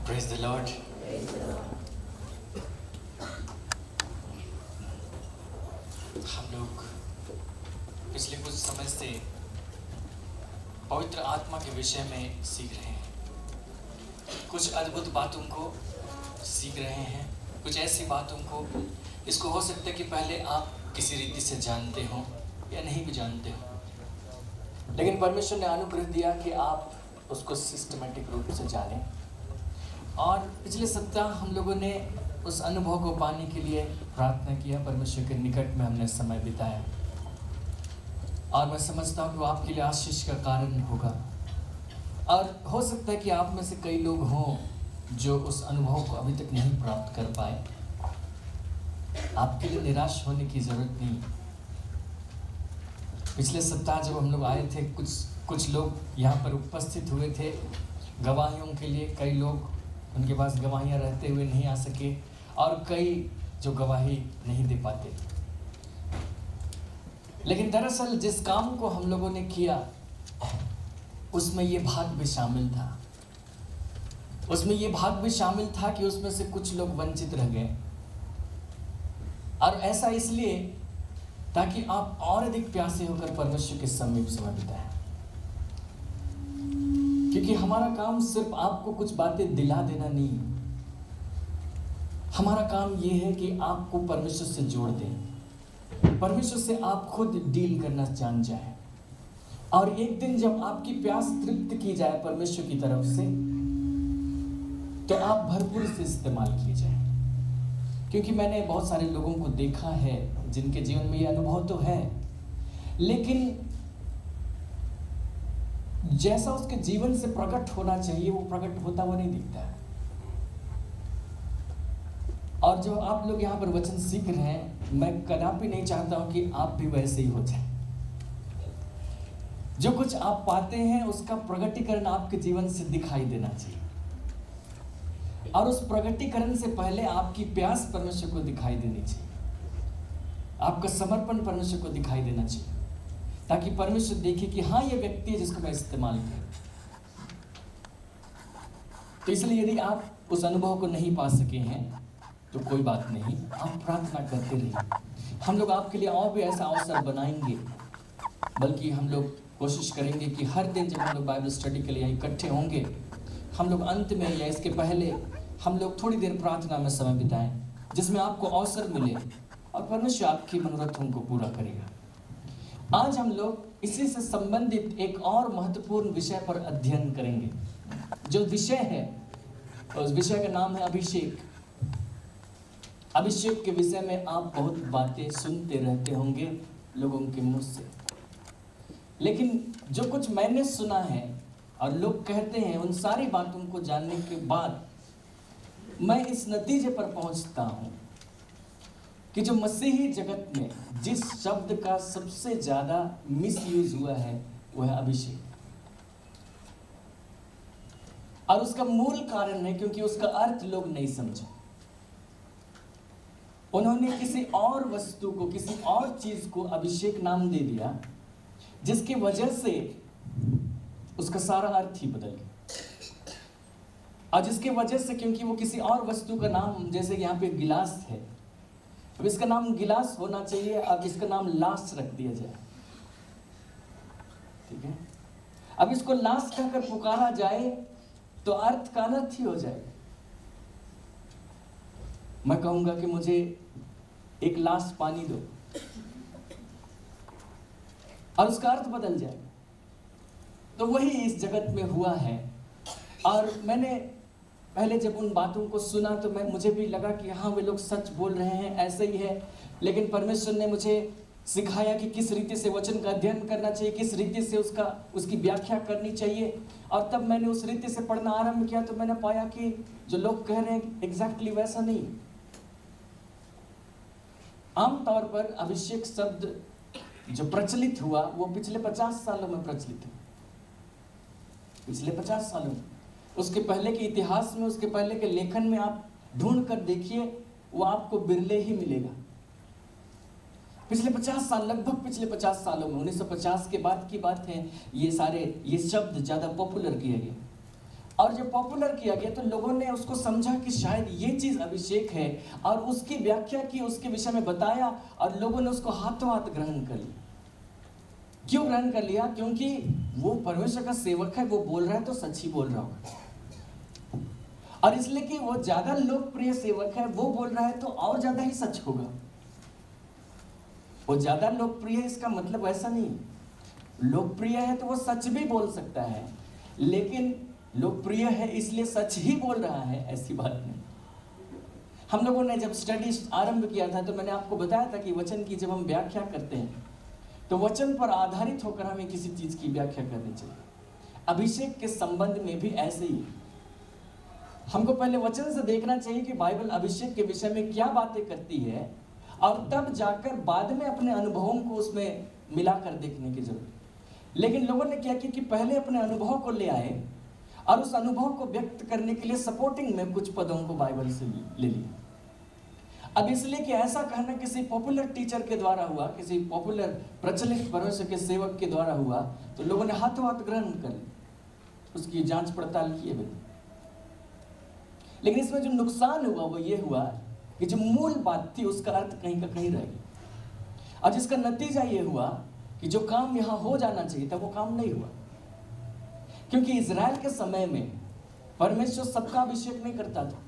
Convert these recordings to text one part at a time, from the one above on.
Praise the Lord. हम लोग पिछले कुछ समय से पवित्र आत्मा के विषय में सीख रहे हैं। कुछ अद्भुत बातों को सीख रहे हैं, कुछ ऐसी बातों को, इसको हो सकता है कि पहले आप किसी रीति से जानते हो या नहीं भी जानते हो, लेकिन परमेश्वर ने अनुग्रह दिया कि आप उसको सिस्टमेटिक रूप से जानें। और पिछले सप्ताह हम लोगों ने उस अनुभव को पाने के लिए प्रार्थना किया, परमेश्वर के निकट में हमने समय बिताया, और मैं समझता हूँ कि वो आपके लिए आशीष का कारण होगा। और हो सकता है कि आप में से कई लोग हों जो उस अनुभव को अभी तक नहीं प्राप्त कर पाए। आपके लिए निराश होने की ज़रूरत नहीं। पिछले सप्ताह जब हम लोग आए थे, कुछ लोग यहाँ पर उपस्थित हुए थे गवाहियों के लिए। कई लोग, उनके पास गवाहियाँ रहते हुए नहीं आ सके, और कई जो गवाही नहीं दे पाते। लेकिन दरअसल जिस काम को हम लोगों ने किया उसमें ये भाग भी शामिल था। उसमें ये भाग भी शामिल था कि उसमें से कुछ लोग वंचित रह गए। और ऐसा इसलिए ताकि आप और अधिक प्यासे होकर परमेश्वर के समीप समय बिताएं। क्योंकि हमारा काम सिर्फ आपको कुछ बातें दिला देना नहीं, हमारा काम यह है कि आपको परमेश्वर से जोड़ दें, परमेश्वर से आप खुद डील करना जान जाए। और एक दिन जब आपकी प्यास तृप्त की जाए परमेश्वर की तरफ से, तो आप भरपूर से इस्तेमाल किए जाए। क्योंकि मैंने बहुत सारे लोगों को देखा है जिनके जीवन में ये अनुभव तो है, लेकिन जैसा उसके जीवन से प्रकट होना चाहिए वो प्रकट होता हुआ नहीं दिखता है। और जो आप लोग यहाँ पर वचन सीख रहे हैं, मैं कदापि नहीं चाहता हूं कि आप भी वैसे ही हो जाए। जो कुछ आप पाते हैं उसका प्रगटीकरण आपके जीवन से दिखाई देना चाहिए, और उस प्रगटीकरण से पहले आपकी प्यास परमेश्वर को दिखाई देनी चाहिए, आपका समर्पण परमेश्वर को दिखाई देना चाहिए, ताकि परमेश्वर देखे कि हाँ, ये व्यक्ति है जिसको मैं इस्तेमाल करूं। तो इसलिए यदि आप उस अनुभव को नहीं पा सके हैं तो कोई बात नहीं, आप प्रार्थना करते रहिए। हम लोग आपके लिए और भी ऐसा अवसर बनाएंगे, बल्कि हम लोग कोशिश करेंगे कि हर दिन जब हम लोग बाइबल स्टडी के लिए इकट्ठे होंगे, हम लोग अंत में या इसके पहले हम लोग थोड़ी देर प्रार्थना में समय बिताएं, जिसमें आपको अवसर मिले और परमेश्वर आपकी मनोरथों को पूरा करेगा। आज हम लोग इसी से संबंधित एक और महत्वपूर्ण विषय पर अध्ययन करेंगे। जो विषय है उस विषय का नाम है अभिषेक। अभिषेक के विषय में आप बहुत बातें सुनते रहते होंगे लोगों के मुंह से, लेकिन जो कुछ मैंने सुना है और लोग कहते हैं, उन सारी बातों को जानने के बाद मैं इस नतीजे पर पहुंचता हूं कि जो मसीही जगत में जिस शब्द का सबसे ज्यादा मिसयूज हुआ है वो है अभिषेक। और उसका मूल कारण है क्योंकि उसका अर्थ लोग नहीं समझे। उन्होंने किसी और वस्तु को, किसी और चीज को अभिषेक नाम दे दिया, जिसकी वजह से उसका सारा अर्थ ही बदल गया। और जिसकी वजह से, क्योंकि वो किसी और वस्तु का नाम, जैसे यहाँ पे गिलास है, अब इसका नाम गिलास होना चाहिए, अब इसका नाम लाश रख दिया जाए, ठीक है। अब इसको लाश कहकर पुकारा जाए तो अर्थ का अनर्थ ही हो जाएगा। मैं कहूंगा कि मुझे एक लाश पानी दो, और उसका अर्थ बदल जाएगा। तो वही इस जगत में हुआ है। और मैंने पहले जब उन बातों को सुना तो मुझे भी लगा कि हाँ, वे लोग सच बोल रहे हैं, ऐसे ही है। लेकिन परमेश्वर ने मुझे सिखाया कि किस रीति से वचन का अध्ययन करना चाहिए, किस रीति से उसकी व्याख्या करनी चाहिए। और तब मैंने उस रीति से पढ़ना आरंभ किया तो मैंने पाया कि जो लोग कह रहे हैं एग्जैक्टली वैसा नहीं। आमतौर पर अभिषेक शब्द जो प्रचलित हुआ वो पिछले 50 सालों में प्रचलित हुआ। पिछले 50 सालों में, उसके पहले के इतिहास में, उसके पहले के लेखन में आप ढूंढ कर देखिए, वो आपको बिरले ही मिलेगा। पिछले 50 साल, लगभग पिछले 50 सालों में, 1950 के बाद की बात है, ये शब्द ज़्यादा पॉपुलर किया गया। और जब पॉपुलर किया गया तो लोगों ने उसको समझा कि शायद ये चीज़ अभिषेक है, और उसकी व्याख्या की, उसके विषय में बताया, और लोगों ने उसको हाथों हाथ ग्रहण कर लिया। क्यों ग्रहण कर लिया? क्योंकि वो परमेश्वर का सेवक है, वो बोल रहा है तो सच ही बोल रहा होगा, और इसलिए कि वो ज्यादा लोकप्रिय सेवक है, वो बोल रहा है तो और ज्यादा ही सच होगा। वो ज्यादा लोकप्रिय, इसका मतलब ऐसा नहीं, लोकप्रिय है तो वो सच भी बोल सकता है, लेकिन लोकप्रिय है इसलिए सच ही बोल रहा है, ऐसी बात नहीं। हम लोगों ने जब स्टडी आरंभ किया था तो मैंने आपको बताया था कि वचन की जब हम व्याख्या करते हैं तो वचन पर आधारित होकर हमें किसी चीज की व्याख्या करनी चाहिए। अभिषेक के संबंध में भी ऐसे ही हमको पहले वचन से देखना चाहिए कि बाइबल अभिषेक के विषय में क्या बातें करती है, और तब जाकर बाद में अपने अनुभवों को उसमें मिलाकर देखने की जरूरत। लेकिन लोगों ने क्या किया कि पहले अपने अनुभव को ले आए और उस अनुभव को व्यक्त करने के लिए सपोर्टिंग में कुछ पदों को बाइबल से ले लिया। अब इसलिए कि ऐसा कहना किसी पॉपुलर टीचर के द्वारा हुआ, किसी पॉपुलर प्रचलित परमेश्वर के सेवक के द्वारा हुआ, तो लोगों ने हाथों हाथ ग्रहण कर लिया, उसकी जांच पड़ताल किए बिना। लेकिन इसमें जो नुकसान हुआ वो ये हुआ कि जो मूल बात थी उसका अर्थ कहीं का कहीं रह गया, और जिसका नतीजा ये हुआ कि जो काम यहाँ हो जाना चाहिए था वो काम नहीं हुआ। क्योंकि इजराइल के समय में परमेश्वर सबका अभिषेक नहीं करता था,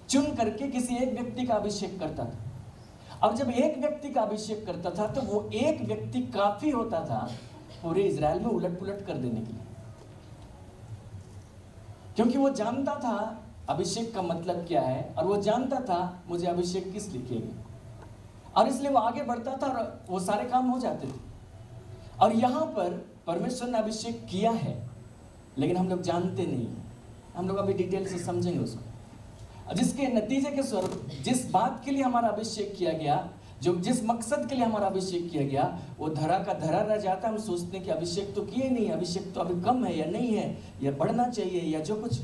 चुन करके किसी एक व्यक्ति का अभिषेक करता था। अब जब एक व्यक्ति का अभिषेक करता था तो वो एक व्यक्ति काफी होता था पूरे इजराइल में उलट पुलट कर देने के लिए, क्योंकि वो जानता था अभिषेक का मतलब क्या है, और वो जानता था मुझे अभिषेक किस लिए किया गया, और इसलिए वो आगे बढ़ता था और वो सारे काम हो जाते थे। और यहाँ पर परमेश्वर ने अभिषेक किया है, लेकिन हम लोग जानते नहीं हैं। हम लोग अभी डिटेल से समझेंगे उसको, जिसके नतीजे के स्वरूप जिस बात के लिए हमारा अभिषेक किया गया, जो जिस मकसद के लिए हमारा अभिषेक किया गया, वो धरा का धरा रह जाता है। हम सोचते हैं कि अभिषेक तो किए नहीं, अभिषेक तो अभी कम है या नहीं है, या बढ़ना चाहिए या जो कुछ,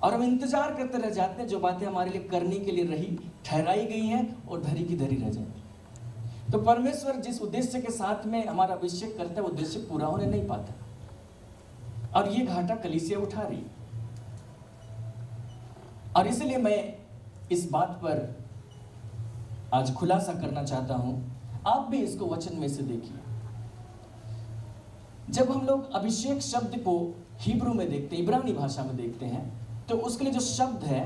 और हम इंतजार करते रह जाते हैं जो बातें हमारे लिए करने के लिए रही, ठहराई गई हैं, और धरी की धरी रह जाती। तो परमेश्वर जिस उद्देश्य के साथ में हमारा अभिषेक करता है, वो उद्देश्य पूरा होने नहीं पाता, और ये घाटा कलीसिया उठा रही। और इसलिए मैं इस बात पर आज खुलासा करना चाहता हूं, आप भी इसको वचन में से देखिए। जब हम लोग अभिषेक शब्द को हिब्रू में देखते हैं, इब्रानी भाषा में देखते हैं, तो उसके लिए जो शब्द है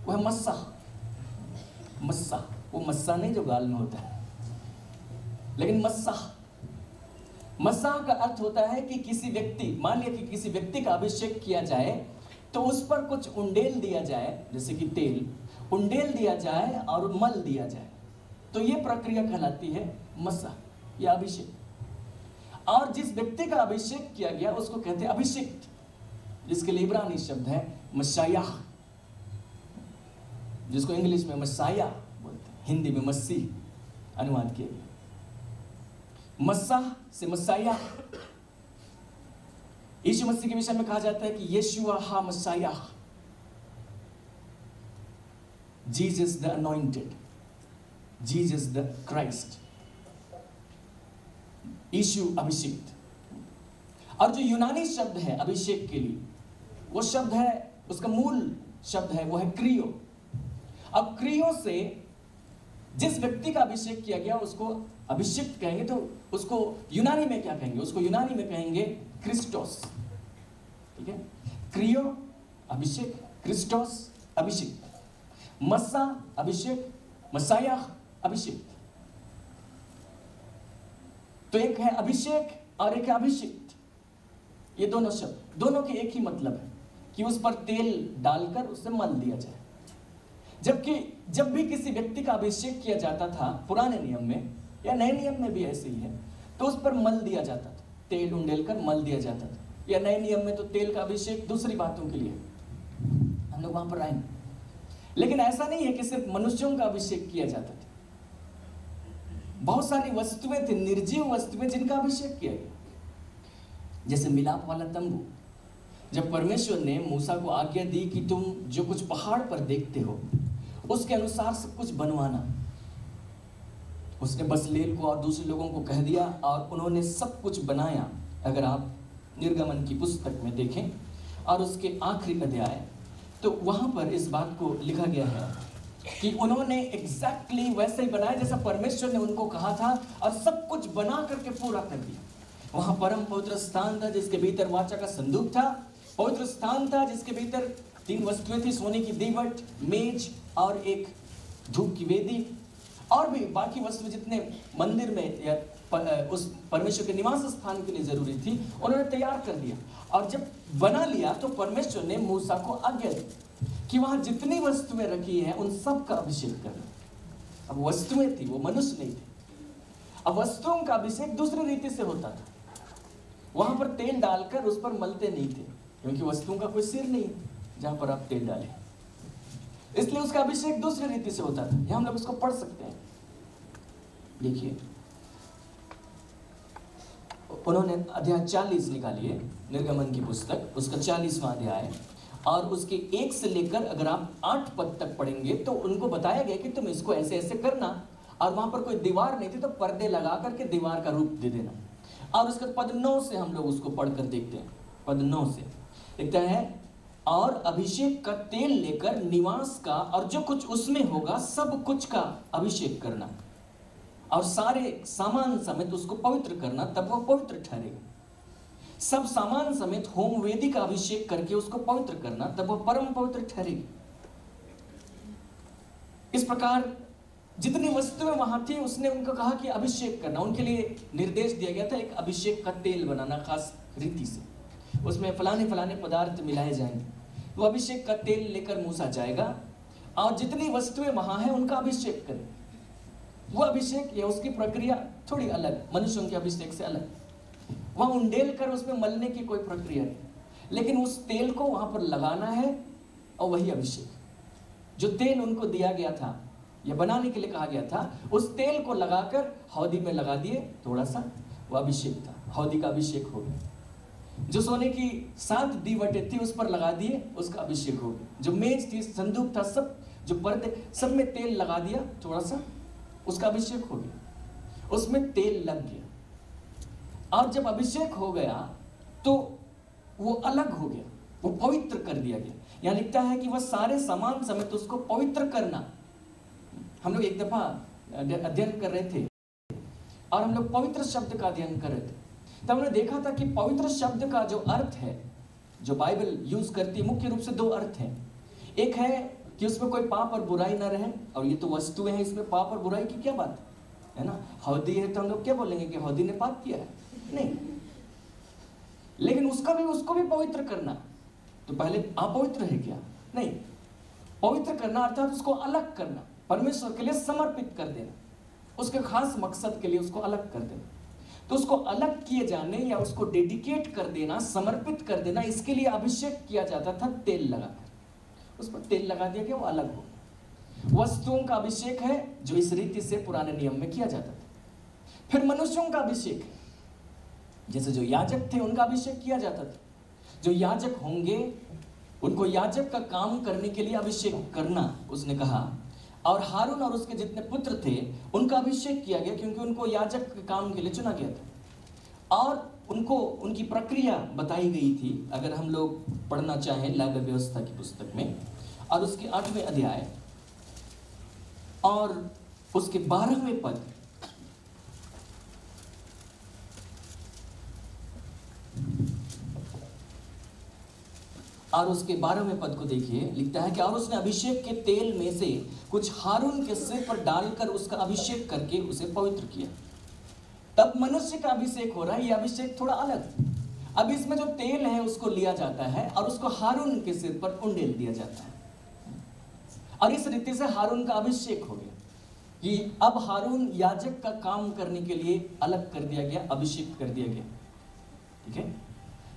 वो है मस्सा। मस्सा, वो मस्सा नहीं जो गाल में होता है, लेकिन मस्सा। मस्सा का अर्थ होता है कि किसी व्यक्ति, मान लिया कि किसी व्यक्ति का अभिषेक किया जाए तो उस पर कुछ उंडेल दिया जाए, जैसे कि तेल उंडेल दिया जाए और मल दिया जाए, तो ये प्रक्रिया कहलाती है मस्सा या अभिषेक। और जिस व्यक्ति का अभिषेक किया गया उसको कहते हैं अभिषिक्त, जिसके लिए इब्रानी शब्द है मशायाह, जिसको इंग्लिश में मसाया बोलते हैं, हिंदी में मसीह अनुवाद किया गया। मस्सा से मसाया। यीशु मसीह के विषय में कहा जाता है कि Yeshua ha Mashiach, Jesus the anointed, Jesus the Christ, यीशु अभिषिक्त। और जो यूनानी शब्द है अभिषेक के लिए, वो शब्द है, उसका मूल शब्द है वो है क्रियो। अब क्रियो से जिस व्यक्ति का अभिषेक किया गया उसको अभिषिक्त कहेंगे, तो उसको यूनानी में क्या कहेंगे? उसको यूनानी में कहेंगे क्रिस्टोस। ठीक है, क्रियो अभिषेक, क्रिस्टोस अभिषिक्त, मस्सा अभिषेक, मसाया अभिषिक्त। तो एक है अभिषेक और एक है अभिषिक्त। ये दोनों शब्द, दोनों के एक ही मतलब है कि उस पर तेल डालकर उसे मल दिया जाए। जबकि जब भी किसी व्यक्ति का अभिषेक किया जाता था पुराने नियम में या नए नियम में भी ऐसे ही है, तो उस पर मल दिया जाता था, तेल उंडेल कर मल दिया जाता था। या नए नियम में तो तेल का अभिषेक दूसरी बातों के लिए, हम लोग वहां पर आएंगे। लेकिन ऐसा नहीं है कि सिर्फ मनुष्यों का अभिषेक किया जाता था, बहुत सारी वस्तुएं थी, निर्जीव वस्तुएं, जिनका अभिषेक किया गया। जैसे मिलाप वाला तंबू, जब परमेश्वर ने मूसा को आज्ञा दी कि तुम जो कुछ पहाड़ पर देखते हो उसके अनुसार सब कुछ बनवाना, उसने बसलेल को और दूसरे लोगों को कह दिया और उन्होंने सब कुछ बनाया। अगर आप निर्गमन की पुस्तक में देखें, और उसके आखिरी अध्याय, तो वहाँ पर इस बात को लिखा गया है कि उन्होंने एग्जैक्टली वैसे ही बनाया जैसा परमेश्वर ने उनको कहा था, और सब कुछ बना करके पूरा कर दिया। वहाँ परम पवित्र स्थान था जिसके भीतर वाचा का संदूक था, पवित्र स्थान था जिसके भीतर 3 वस्तुएं थी, सोने की दीवट, मेज और एक धूप की वेदी, और भी बाकी वस्तु जितने मंदिर में या उस परमेश्वर के निवास स्थान के लिए जरूरी थी उन्होंने तैयार कर दिया। और जब बना लिया तो परमेश्वर ने मूसा को आज्ञा दी कि वहां जितनी वस्तुएं रखी हैं उन सब का अभिषेक करना। अब वस्तुएं थी, वो मनुष्य नहीं थे। अब वस्तुओं का अभिषेक दूसरी रीति से होता था, वहां पर तेल डालकर उस पर मलते नहीं थे, क्योंकि वस्तुओं का कोई सिर नहीं है जहां पर आप तेल डालें, इसलिए उसका अभिषेक दूसरी रीति से होता था। हम लोग उसको पढ़ सकते हैं। देखिए, उन्होंने अध्याय 40 निकालिए, निर्गमन की पुस्तक, उसका 40वां अध्याय, और उसके 1 से लेकर अगर आप 8 पद तक पढ़ेंगे तो उनको बताया गया कि तुम इसको ऐसे ऐसे करना, और वहां पर कोई दीवार नहीं थी तो पर्दे लगा करके दीवार का रूप दे देना। और उसके पद 9 से हम लोग उसको पढ़कर देखते हैं। पद 9 से लिखता है, और अभिषेक का तेल लेकर निवास का और जो कुछ उसमें होगा सब कुछ का अभिषेक करना, और सारे सामान समेत उसको पवित्र करना, तब वह पवित्र ठहरेगा। सब सामान समेत होम वेदी का अभिषेक करके उसको पवित्र करना, तब वह परम पवित्र ठहरेगी। इस प्रकार जितनी वस्तुएं वहां थी उसने उनको कहा कि अभिषेक करना। उनके लिए निर्देश दिया गया था एक अभिषेक का तेल बनाना खास रीति से, उसमें फलाने फलाने पदार्थ मिलाए जाएंगे। वो अभिषेक का तेल लेकर मूसा जाएगा और जितनी वस्तुएं वहां हैं उनका अभिषेक करें। वो अभिषेक या उसकी प्रक्रिया थोड़ी अलग, मनुष्यों के अभिषेक से अलग। वहां उंडेल कर उसमें मलने की कोई प्रक्रिया नहीं, लेकिन उस तेल को वहां पर लगाना है, और वही अभिषेक। जो तेल उनको दिया गया था या बनाने के लिए कहा गया था, उस तेल को लगाकर हौदी में लगा दिए थोड़ा सा, वो अभिषेक था, हौदी का अभिषेक हो गया। जो सोने की 7 दीवटें थी उस पर लगा दिए, उसका अभिषेक हो गया। जो मेज थी, संदूक था, सब जो पर्दे, सब में तेल लगा दिया थोड़ा सा, उसका अभिषेक हो गया, उसमें तेल लग गया। और जब अभिषेक हो गया तो वो अलग हो गया, वो पवित्र कर दिया गया। यहाँ लिखता है कि वह सारे सामान समेत उसको पवित्र करना। हम लोग एक दफा अध्ययन कर रहे थे और हम लोग पवित्र शब्द का अध्ययन कर रहे थे, तब हमने देखा था कि पवित्र शब्द का जो अर्थ है, जो बाइबल यूज करती है, मुख्य रूप से 2 अर्थ हैं। एक है कि उसमें कोई पाप और बुराई ना रहे, और ये तो वस्तुएं हैं, इसमें पाप और बुराई की क्या बात है ना। हौदी है तो हम लोग क्या बोलेंगे कि हौदी ने पाप किया है? नहीं, लेकिन उसको भी पवित्र करना, तो पहले अपवित्र है क्या? नहीं, पवित्र करना अर्थात उसको अलग करना, परमेश्वर के लिए समर्पित कर देना, उसके खास मकसद के लिए उसको अलग कर देना। तो उसको अलग किए जाने या उसको डेडिकेट कर देना, समर्पित कर देना, इसके लिए अभिषेक किया जाता था तेल लगाकर। उस पर तेल लगा दिया गया, वो अलग हो। वस्तुओं का अभिषेक है जो इस रीति से पुराने नियम में किया जाता था। फिर मनुष्यों का अभिषेक है, जैसे जो याजक थे उनका अभिषेक किया जाता था। जो याजक होंगे उनको याजक का काम करने के लिए अभिषेक करना उसने कहा, और हारून और उसके जितने पुत्र थे उनका अभिषेक किया गया, क्योंकि उनको याजक के काम के लिए चुना गया था। और उनको उनकी प्रक्रिया बताई गई थी, अगर हम लोग पढ़ना चाहें लाग व्यवस्था की पुस्तक में, और उसके 8वें अध्याय और उसके 12वें पद, और उसके 12वें पद को देखिए, लिखता है कि और उसने अभिषेक के तेल में से कुछ हारून के सिर पर डालकर उसका अभिषेक करके उसे पवित्र किया। तब मनुष्य का अभिषेक हो रहा है, ये अभिषेक थोड़ा अलग। अब इसमें जो तेल है उसको लिया जाता है और उसको हारून के सिर पर उंडेल दिया जाता है, और इस रीति से हारून का अभिषेक हो गया कि अब हारून याजक का काम करने के लिए अलग कर दिया गया, अभिषेक कर दिया गया। ठीक है,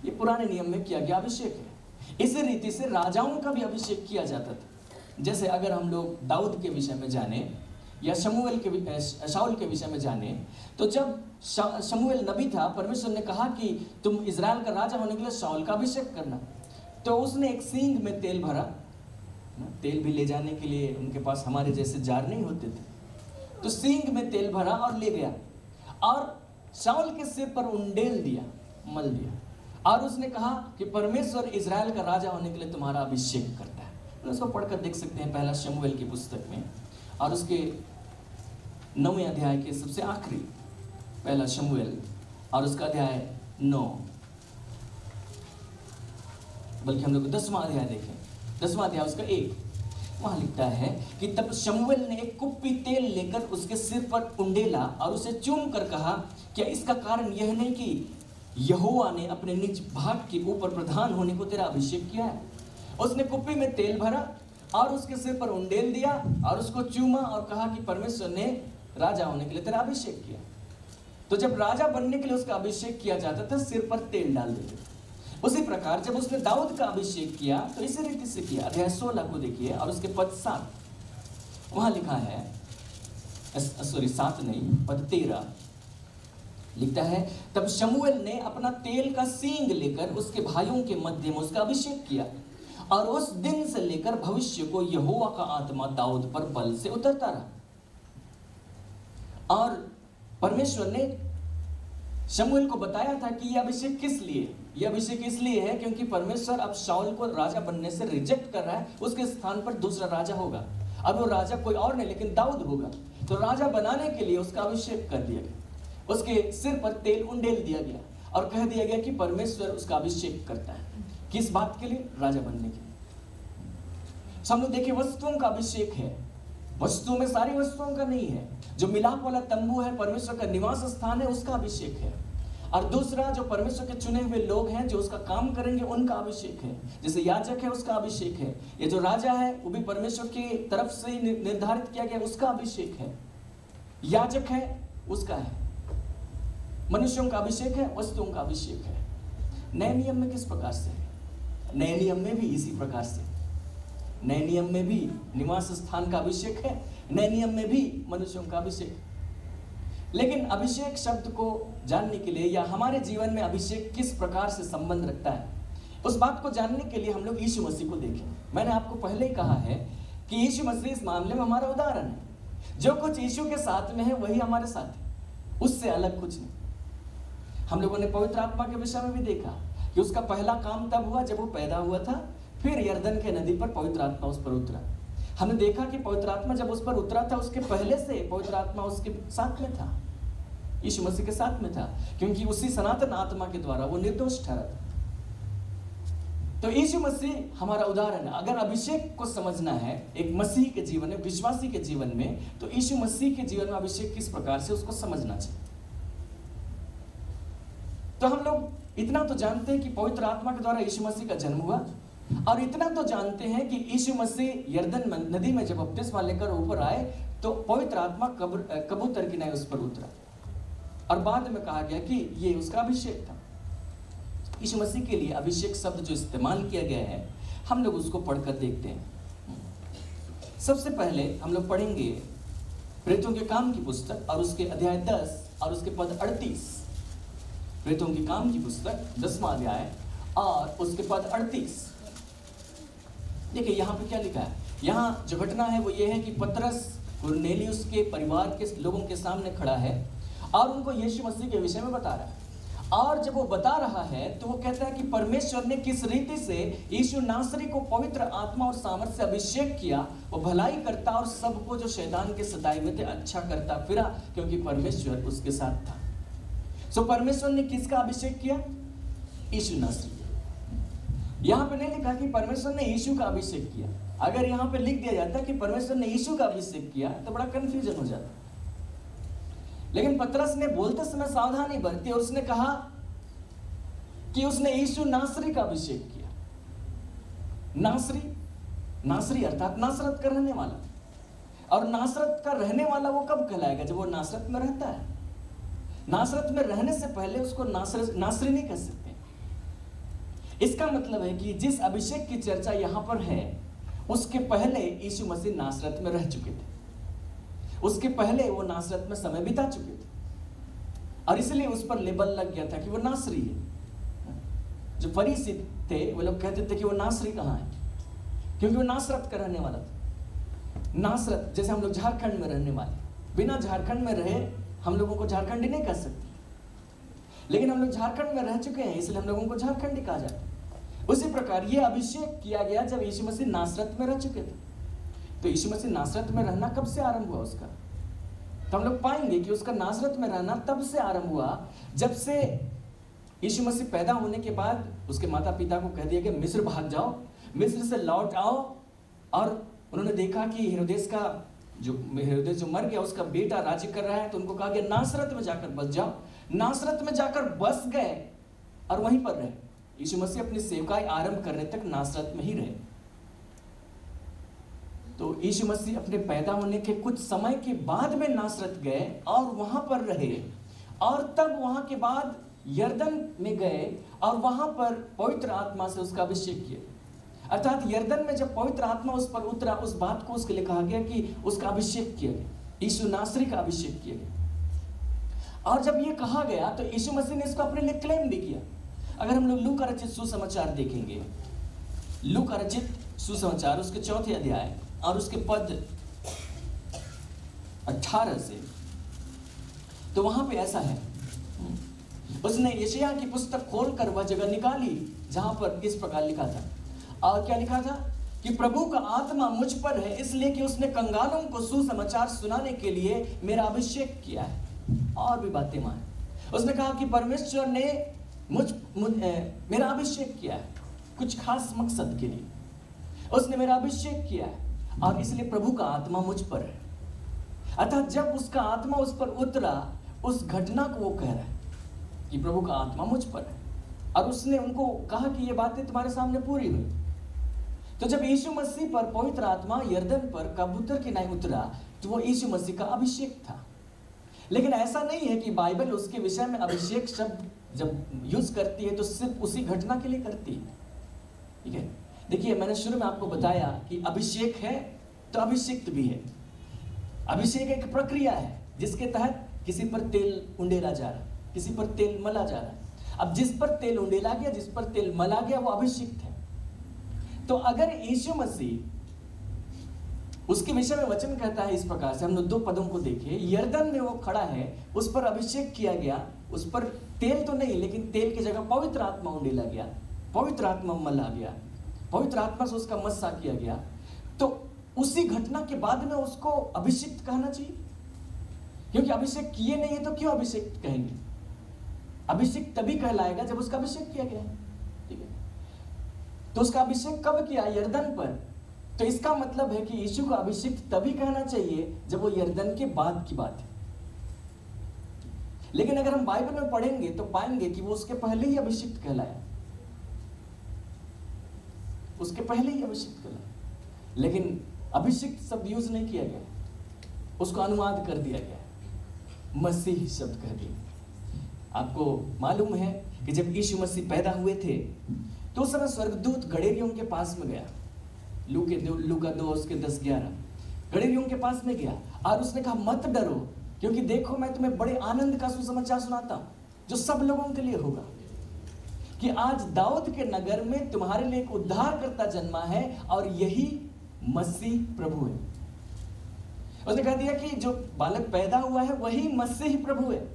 ये पुराने नियम में किया गया अभिषेक है। इसी रीति से राजाओं का भी अभिषेक किया जाता था। जैसे अगर हम लोग दाऊद के विषय में जाने या शाऊल के विषय में जाने, तो जब शमूएल नबी था, परमेश्वर ने कहा कि तुम इजराइल का राजा होने के लिए शाऊल का अभिषेक करना, तो उसने एक सींग में तेल भरा। तेल भी ले जाने के लिए उनके पास हमारे जैसे जार नहीं होते थे, तो सींग में तेल भरा और ले गया और शाऊल के सिर पर उंडेल दिया, मल दिया, और उसने कहा कि परमेश्वर इजराइल का राजा होने के लिए तुम्हारा अभिषेक करता है। तो उसको पढ़कर देख सकते हैं पहला शमूएल की पुस्तक में, और उसके 9वें अध्याय के सबसे आखिरी, पहला शमूएल और उसका अध्याय 9, बल्कि हम लोग 10वां अध्याय देखें, 10वां अध्याय उसका 1। वहां लिखता है कि तब शमूएल ने एक कुप्पी तेल लेकर उसके सिर पर उंडेला और उसे चूम कर कहा, क्या इसका कारण यह नहीं कि यहोवा ने अपने निज भाग के ऊपर प्रधान होने को तेरा अभिषेक किया है? उसने कुप्पी में तेल भरा और उसके सिर पर उंडेल दिया और उसको चूमा और कहा कि परमेश्वर ने राजा होने के लिए तेरा अभिषेक किया। तो जब राजा बनने के लिए उसका अभिषेक किया जाता था, सिर पर तेल डाल देते थे। उसी प्रकार जब उसने दाऊद का अभिषेक किया तो इसी रीति से किया। अध्याय 16 को देखिए और उसके पद 7, वहां लिखा है, सॉरी 7 नहीं, पद 13 लिखता है, तब शमूएल ने अपना तेल का सींग लेकर उसके भाइयों के मध्य में उसका अभिषेक किया, और उस दिन से लेकर भविष्य को यहोवा का आत्मा दाऊद पर बल से उतरता रहा। और परमेश्वर ने शमूएल को बताया था कि यह अभिषेक किस लिए, यह अभिषेक इसलिए है क्योंकि परमेश्वर अब शाऊल को राजा बनने से रिजेक्ट कर रहा है, उसके स्थान पर दूसरा राजा होगा। अब वो राजा कोई और नहीं लेकिन दाऊद होगा। तो राजा बनाने के लिए उसका अभिषेक कर दिया गया, उसके सिर पर तेल उंडेल दिया गया और कह दिया गया कि परमेश्वर उसका अभिषेक करता है। किस बात के लिए? राजा बनने के लिए। हम लोग देखिए वस्तुओं का अभिषेक है, वस्तुओं में सारी वस्तुओं का नहीं है। जो मिलाप वाला तंबू है, परमेश्वर का निवास स्थान है, उसका अभिषेक है। और दूसरा जो परमेश्वर के चुने हुए लोग हैं जो उसका काम करेंगे, उनका अभिषेक है। जैसे याजक है, उसका अभिषेक है। ये जो राजा है वो भी परमेश्वर की तरफ से ही निर्धारित किया गया, उसका अभिषेक है। याजक है, उसका है। मनुष्यों का अभिषेक है, वस्तुओं का अभिषेक है। नए नियम में किस प्रकार से है? नए नियम में भी इसी प्रकार से। नए नियम में भी निवास स्थान का अभिषेक है, नए नियम में भी मनुष्यों का अभिषेक। लेकिन अभिषेक शब्द को जानने के लिए या हमारे जीवन में अभिषेक किस प्रकार से संबंध रखता है, उस बात को जानने के लिए हम लोग यीशु मसीह को देखें। मैंने आपको पहले ही कहा है कि यीशु मसीह इस मामले में हमारा उदाहरण है। जो कुछ यीशु के साथ में है वही हमारे साथ है, उससे अलग कुछ नहीं। हम लोगों ने पवित्र आत्मा के विषय में भी देखा कि उसका पहला काम तब हुआ जब वो पैदा हुआ था, फिर यरदन के नदी पर पवित्र आत्मा उस पर उतरा। हमने देखा कि पवित्र आत्मा जब उस पर उतरा था, उसके पहले से पवित्र आत्मा उसके साथ में था, यीशु मसीह के साथ में था, क्योंकि उसी सनातन आत्मा के द्वारा वो निर्दोष ठहरा था। तो यीशु मसीह हमारा उदाहरण है। अगर अभिषेक को समझना है एक मसीह के जीवन में, विश्वासी के जीवन में, तो यीशु मसीह के जीवन में अभिषेक किस प्रकार से उसको समझना चाहिए। तो हम लोग इतना तो जानते हैं कि पवित्र आत्मा के द्वारा यीशु मसीह का जन्म हुआ, और इतना तो जानते हैं कि यीशु मसीह यरदन नदी में जब बपतिस्मा लेकर ऊपर आए तो पवित्र आत्मा कबूतर की नाई उस पर उतरा, और बाद में कहा गया कि ये उसका अभिषेक था। यीशु मसीह के लिए अभिषेक शब्द जो इस्तेमाल किया गया है, हम लोग उसको पढ़कर देखते हैं। सबसे पहले हम लोग पढ़ेंगे प्रेरितों के काम की पुस्तक और उसके अध्याय 10 और उसके पद 38। प्रेरितों के काम की पुस्तक 10वां अध्याय और उसके पद 38। देखिए यहाँ पे क्या लिखा है। यहाँ जो घटना है वो ये है कि पतरस कुरनेलियुस के परिवार के लोगों के सामने खड़ा है और उनको यीशु मसीह के विषय में बता रहा है। और जब वो बता रहा है तो वो कहता है कि परमेश्वर ने किस रीति से यीशु नासरी को पवित्र आत्मा और सामर्थ से अभिषेक किया। वो भलाई करता और सबको जो शैतान के सताए हुए थे अच्छा करता फिरा, क्योंकि परमेश्वर उसके साथ था। सो परमेश्वर ने किसका अभिषेक किया? यीशु नासरी। यहाँ पे नहीं लिखा कि परमेश्वर ने यीशु का अभिषेक किया। अगर यहाँ पे लिख दिया जाता कि परमेश्वर ने यीशु का अभिषेक किया तो बड़ा कंफ्यूजन हो जाता। लेकिन पतरस ने बोलते समय सावधानी बरती और उसने कहा कि उसने यीशु नासरी का अभिषेक किया। नासरी अर्थात नासरत का रहने वाला। और नासरत का रहने वाला वो कब कहलाएगा? जब वो नासरत में रहता है। नासरत में रहने से पहले उसको नासरी नहीं कह सकते। इसका मतलब है कि जिस अभिषेक की चर्चा यहां पर है उसके पहले यीशु मसीह नासरत में रह चुके थे। उसके पहले वो नासरत में समय बिता चुके थे और इसलिए उस पर लेबल लग गया था कि वो नासरी है। जो फरीसी थे वो लोग कहते थे कि वो नासरी कहाँ है, क्योंकि वो नासरत का रहने वाला था। नासरत जैसे हम लोग झारखंड में रहने वाले, बिना झारखंड में रहे हम लोगों को झारखंडी नहीं कह सकते। लेकिन हम लोग झारखंड में रह चुके हैं, इसलिए हम लोगों को झारखंडी कहा जाता है। उसी प्रकार ये अभिषेक किया गया जब यीशु मसीह नासरत में रह चुके थे। तो यीशु मसीह नासरत में रहना कब से आरंभ हुआ उसका? तो हम लोग पाएंगे कि उसका नासरत में रहना तब से आरंभ हुआ जब से यीशु मसीह पैदा होने के बाद उसके माता पिता को कह दिया कि मिस्र भाग जाओ, मिस्र से लौट आओ। और उन्होंने देखा कि हेरोदेस जो मर गया उसका बेटा राज्य कर रहा है, तो उनको कहा कि नासरत में जाकर बस जाओ। नासरत में जाकर बस गए और वहीं पर रहे। यीशु मसीह अपनी सेवकाई आरंभ करने तक नासरत में ही रहे। तो यीशु मसीह अपने पैदा होने के कुछ समय के बाद में नासरत गए और वहां पर रहे, और तब वहां के बाद यरदन में गए और वहां पर पवित्र आत्मा से उसका अभिषेक किया। अर्थात यरदन में जब पवित्र आत्मा उस पर उतरा, उस बात को उसके लिए कहा गया कि उसका अभिषेक किया गया, यीशु नासरी का अभिषेक किया गया। और जब ये कहा गया तो यीशु मसीह ने इसको अपने लिए क्लेम भी किया। अगर हम लोग लूका रचित सुसमाचार देखेंगे, लूका रचित सुसमाचार उसके 4 अध्याय और उसके पद 18 से, तो वहां पे ऐसा है, उसने यशायाह की पुस्तक खोलकर वह जगह निकाली जहां पर इस प्रकार लिखा था। और क्या लिखा था कि प्रभु का आत्मा मुझ पर है, इसलिए कि उसने कंगालों को सुसमाचार सुनाने के लिए मेरा अभिषेक किया है। और भी बातें माने, उसने कहा कि परमेश्वर ने मेरा अभिषेक किया है कुछ खास मकसद के लिए, उसने मेरा अभिषेक किया है और इसलिए प्रभु का आत्मा मुझ पर है। अर्थात जब उसका आत्मा उस पर उतरा, उस घटना को वो कह रहा है कि प्रभु का आत्मा मुझ पर है, और उसने उनको कहा कि ये बातें तुम्हारे सामने पूरी हुई। तो जब यीशु मसीह पर पवित्र आत्मा यरदन पर कबूतर की नाई उतरा, तो वो यीशु मसीह का अभिषेक था। लेकिन ऐसा नहीं है कि बाइबल उसके विषय में अभिषेक शब्द जब यूज करती है तो सिर्फ उसी घटना के लिए करती है। ठीक है, देखिए मैंने शुरू में आपको बताया कि अभिषेक है तो अभिषिक्त भी है। अभिषेक एक प्रक्रिया है जिसके तहत किसी पर तेल उंडेला जा रहा है, किसी पर तेल मला जा रहा है। अब जिस पर तेल उंडेला गया, जिस पर तेल मला गया, वो अभिषिक्त है। तो अगर यीशु मसीह, उसके विषय में वचन कहता है इस प्रकार से, हम लोग 2 पदों को देखें। यरदन में वो खड़ा है, उस पर अभिषेक किया गया, उस पर तेल तो नहीं लेकिन तेल की जगह पवित्र आत्मा उंडेला गया, पवित्र आत्मा मला गया, पवित्र आत्मा से उसका मस्सा किया गया। तो उसी घटना के बाद में उसको अभिषिक्त कहना चाहिए, क्योंकि अभिषेक किए नहीं है तो क्यों अभिषेक कहेंगे? अभिषेक तभी कहलाएगा जब उसका अभिषेक किया गया है। ठीक है, तो उसका अभिषेक कब किया? यरदन पर। तो इसका मतलब है कि यीशु का अभिषेक तभी कहना चाहिए जब वो यरदन के बाद की बात है। लेकिन अगर हम बाइबल में पढ़ेंगे तो पाएंगे कि वो उसके पहले ही अभिषिक्त कहलाया, उसके पहले ही अभिषिक्त कहलाया। लेकिन अभिषिक्त शब्द यूज नहीं किया गया, उसको अनुवाद कर दिया गया, मसीह शब्द कह दिया। आपको मालूम है कि जब यीशु मसीह पैदा हुए थे तो उस समय स्वर्गदूत गड़ेरियों के पास में गया, लूका 2 उसके 10-11, गड़ेरियों के पास में गया और उसने कहा मत डरो, क्योंकि देखो मैं तुम्हें बड़े आनंद का सुसमाचार सुनाता हूं जो सब लोगों के लिए होगा, कि आज दाऊद के नगर में तुम्हारे लिए एक उद्धारकर्ता जन्मा है और यही मसीह प्रभु है। उसने कह दिया कि जो बालक पैदा हुआ है वही मसीह प्रभु है।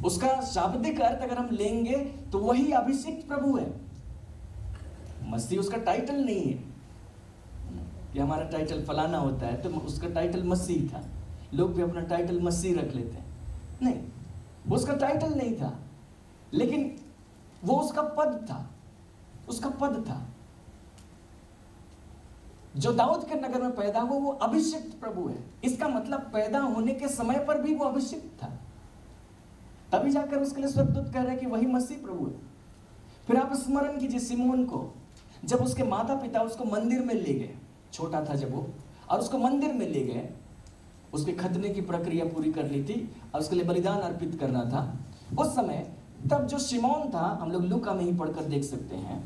उसका शाब्दिक अर्थ अगर हम लेंगे तो वही अभिषिक्त प्रभु है। मसीह उसका टाइटल नहीं है कि हमारा टाइटल फलाना होता है, तो उसका टाइटल मसीह था। लोग भी अपना टाइटल मसीह रख लेते हैं, नहीं, वो उसका टाइटल नहीं था, लेकिन वो उसका पद था, उसका पद था। जो दाऊद के नगर में पैदा हुआ वो अभिषिक्त प्रभु है। इसका मतलब पैदा होने के समय पर भी वो अभिषिक्त था, तभी जाकर उसके लिए स्वर्गदूत कह रहे हैं कि वही मसीह प्रभु है। फिर आप स्मरण कीजिए सिमोन को, जब उसके माता पिता उसको मंदिर में ले गए, छोटा था जब वो, और उसको मंदिर में ले गए, उसके खतने की प्रक्रिया पूरी कर ली थी और उसके लिए बलिदान अर्पित करना था उस समय। तब जो शिमोन था, हम लोग लूका में ही पढ़कर देख सकते हैं,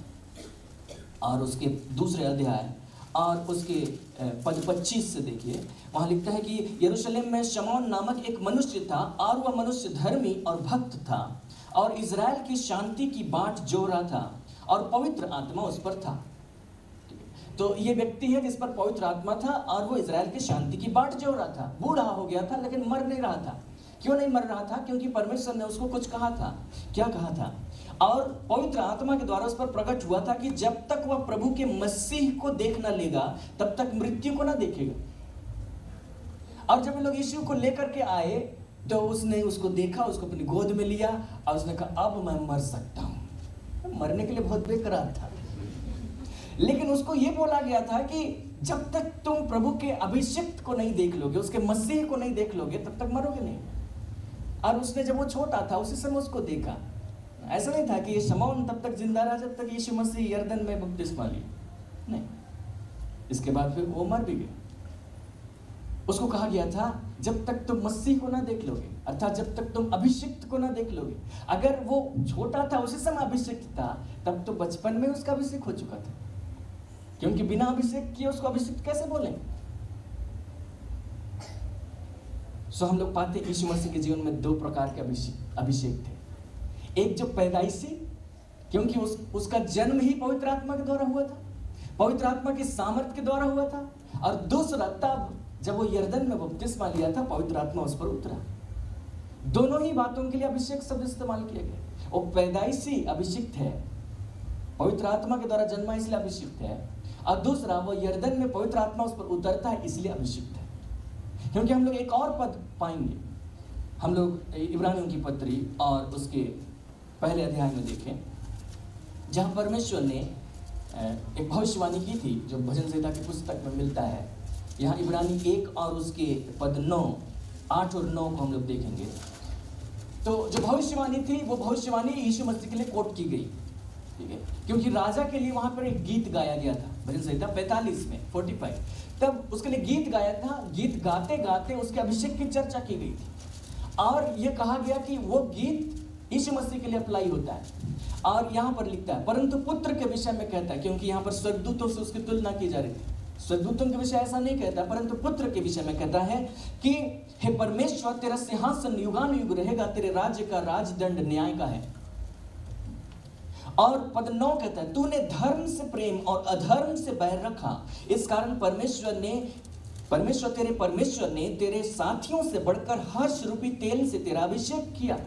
और उसके 2 अध्याय और उसके पद 25 से देखिए, वहां लिखता है कि यरूशलेम में शमौन नामक एक मनुष्य था और वह मनुष्य धर्मी और भक्त था और इजराइल की शांति की बाट जो रहा था और पवित्र आत्मा उस पर था। तो ये व्यक्ति है जिस पर पवित्र आत्मा था और वो इजराइल की शांति की बाट जो रहा था। बूढ़ा हो गया था लेकिन मर नहीं रहा था, क्यों नहीं मर रहा था? क्योंकि परमेश्वर ने उसको कुछ कहा था। क्या कहा था? और पवित्र आत्मा के द्वारा उस पर प्रकट हुआ था कि जब तक वह प्रभु के मसीह को देख न लेगा तब तक मृत्यु को ना देखेगा। और जब लोग यीशु को लेकर के आए तो उसने उसको देखा, उसको अपनी गोद में लिया और उसने कहा अब मैं मर सकता हूं। मरने के लिए बहुत बेकरार था, लेकिन उसको यह बोला गया था कि जब तक तुम प्रभु के अभिषिक्त को नहीं देख लोगे, उसके मसीह को नहीं देख लोगे, तब तक मरोगे नहीं। और उसने जब वो छोटा था उसी समय उसको देखा। ऐसा नहीं था कि ये शमौन तब तक जिंदा रहा जब तक यीशु मसीह यरदन में बपतिस्मा लिया, नहीं। इसके बाद फिर वो मर भी गया। उसको कहा गया था जब तक तुम मसीह को ना देख लोगे, अर्थात जब तक तुम अभिषिक्त को ना देख लोगे। अगर वो छोटा था उसी समय अभिषिक्त था, तब तो बचपन में उसका अभिषेक हो चुका था, क्योंकि बिना अभिषेक किए उसको अभिषिक्त कैसे बोले? सो हम लोग पाते यीशु मसीह के जीवन में दो प्रकार के अभिषेक थे। एक जो पैदाइशी, क्योंकि उसका जन्म ही पवित्र आत्मा के द्वारा हुआ था, पवित्र आत्मा के सामर्थ्य के द्वारा हुआ था। और दूसरा तब जब वो यरदन में बपतिस्मा लिया था, पवित्र आत्मा उस पर उतरा। दोनों ही बातों के लिए अभिषेक शब्द इस्तेमाल किया गया। वो पैदाइशी अभिषिक्त है, पवित्र आत्मा के द्वारा जन्मा इसलिए अभिषिक्त है, और दूसरा वो यरदन में पवित्र आत्मा उस पर उतरता है इसलिए अभिषिक्त है। क्योंकि हम लोग एक और पद पाएंगे, हम लोग इब्रानियों की पत्री और उसके पहले अध्याय में देखें, जहां परमेश्वर ने एक भविष्यवाणी की थी जो भजन संहिता की पुस्तक में मिलता है। यहाँ इब्रानी 1 और उसके पद 9, 8 और 9 को हम लोग देखेंगे। तो जो भविष्यवाणी थी वो भविष्यवाणी यीशु मसीह के लिए कोट की गई, ठीक है, क्योंकि राजा के लिए वहां पर एक गीत गाया गया था भजन संहिता 45 में 45। तब उसके लिए गीत गाया था, गीत गाते गाते उसके अभिषेक की चर्चा की गई थी और ये कहा गया कि वो गीत यीशु मसीह के लिए अप्लाई होता है। और यहाँ पर लिखता है परंतु पुत्र के विषय में कहता है, क्योंकि यहाँ पर स्वर्गदूतों से उसकी तुलना की जा रही थी। स्वर्गदूतों के विषय ऐसा नहीं कहता, परंतु पुत्र के विषय में कहता है कि हे परमेश्वर, तेरा सिंहासन युगानुयुग रहेगा, तेरे राज्य का राजदंड न्याय का है। और पद 9 कहता है तूने धर्म से प्रेम और अधर्म से बैर रखा, इस कारण परमेश्वर ने तेरे साथियों से बढ़कर हर्ष रूपी तेल से तेरा अभिषेक किया।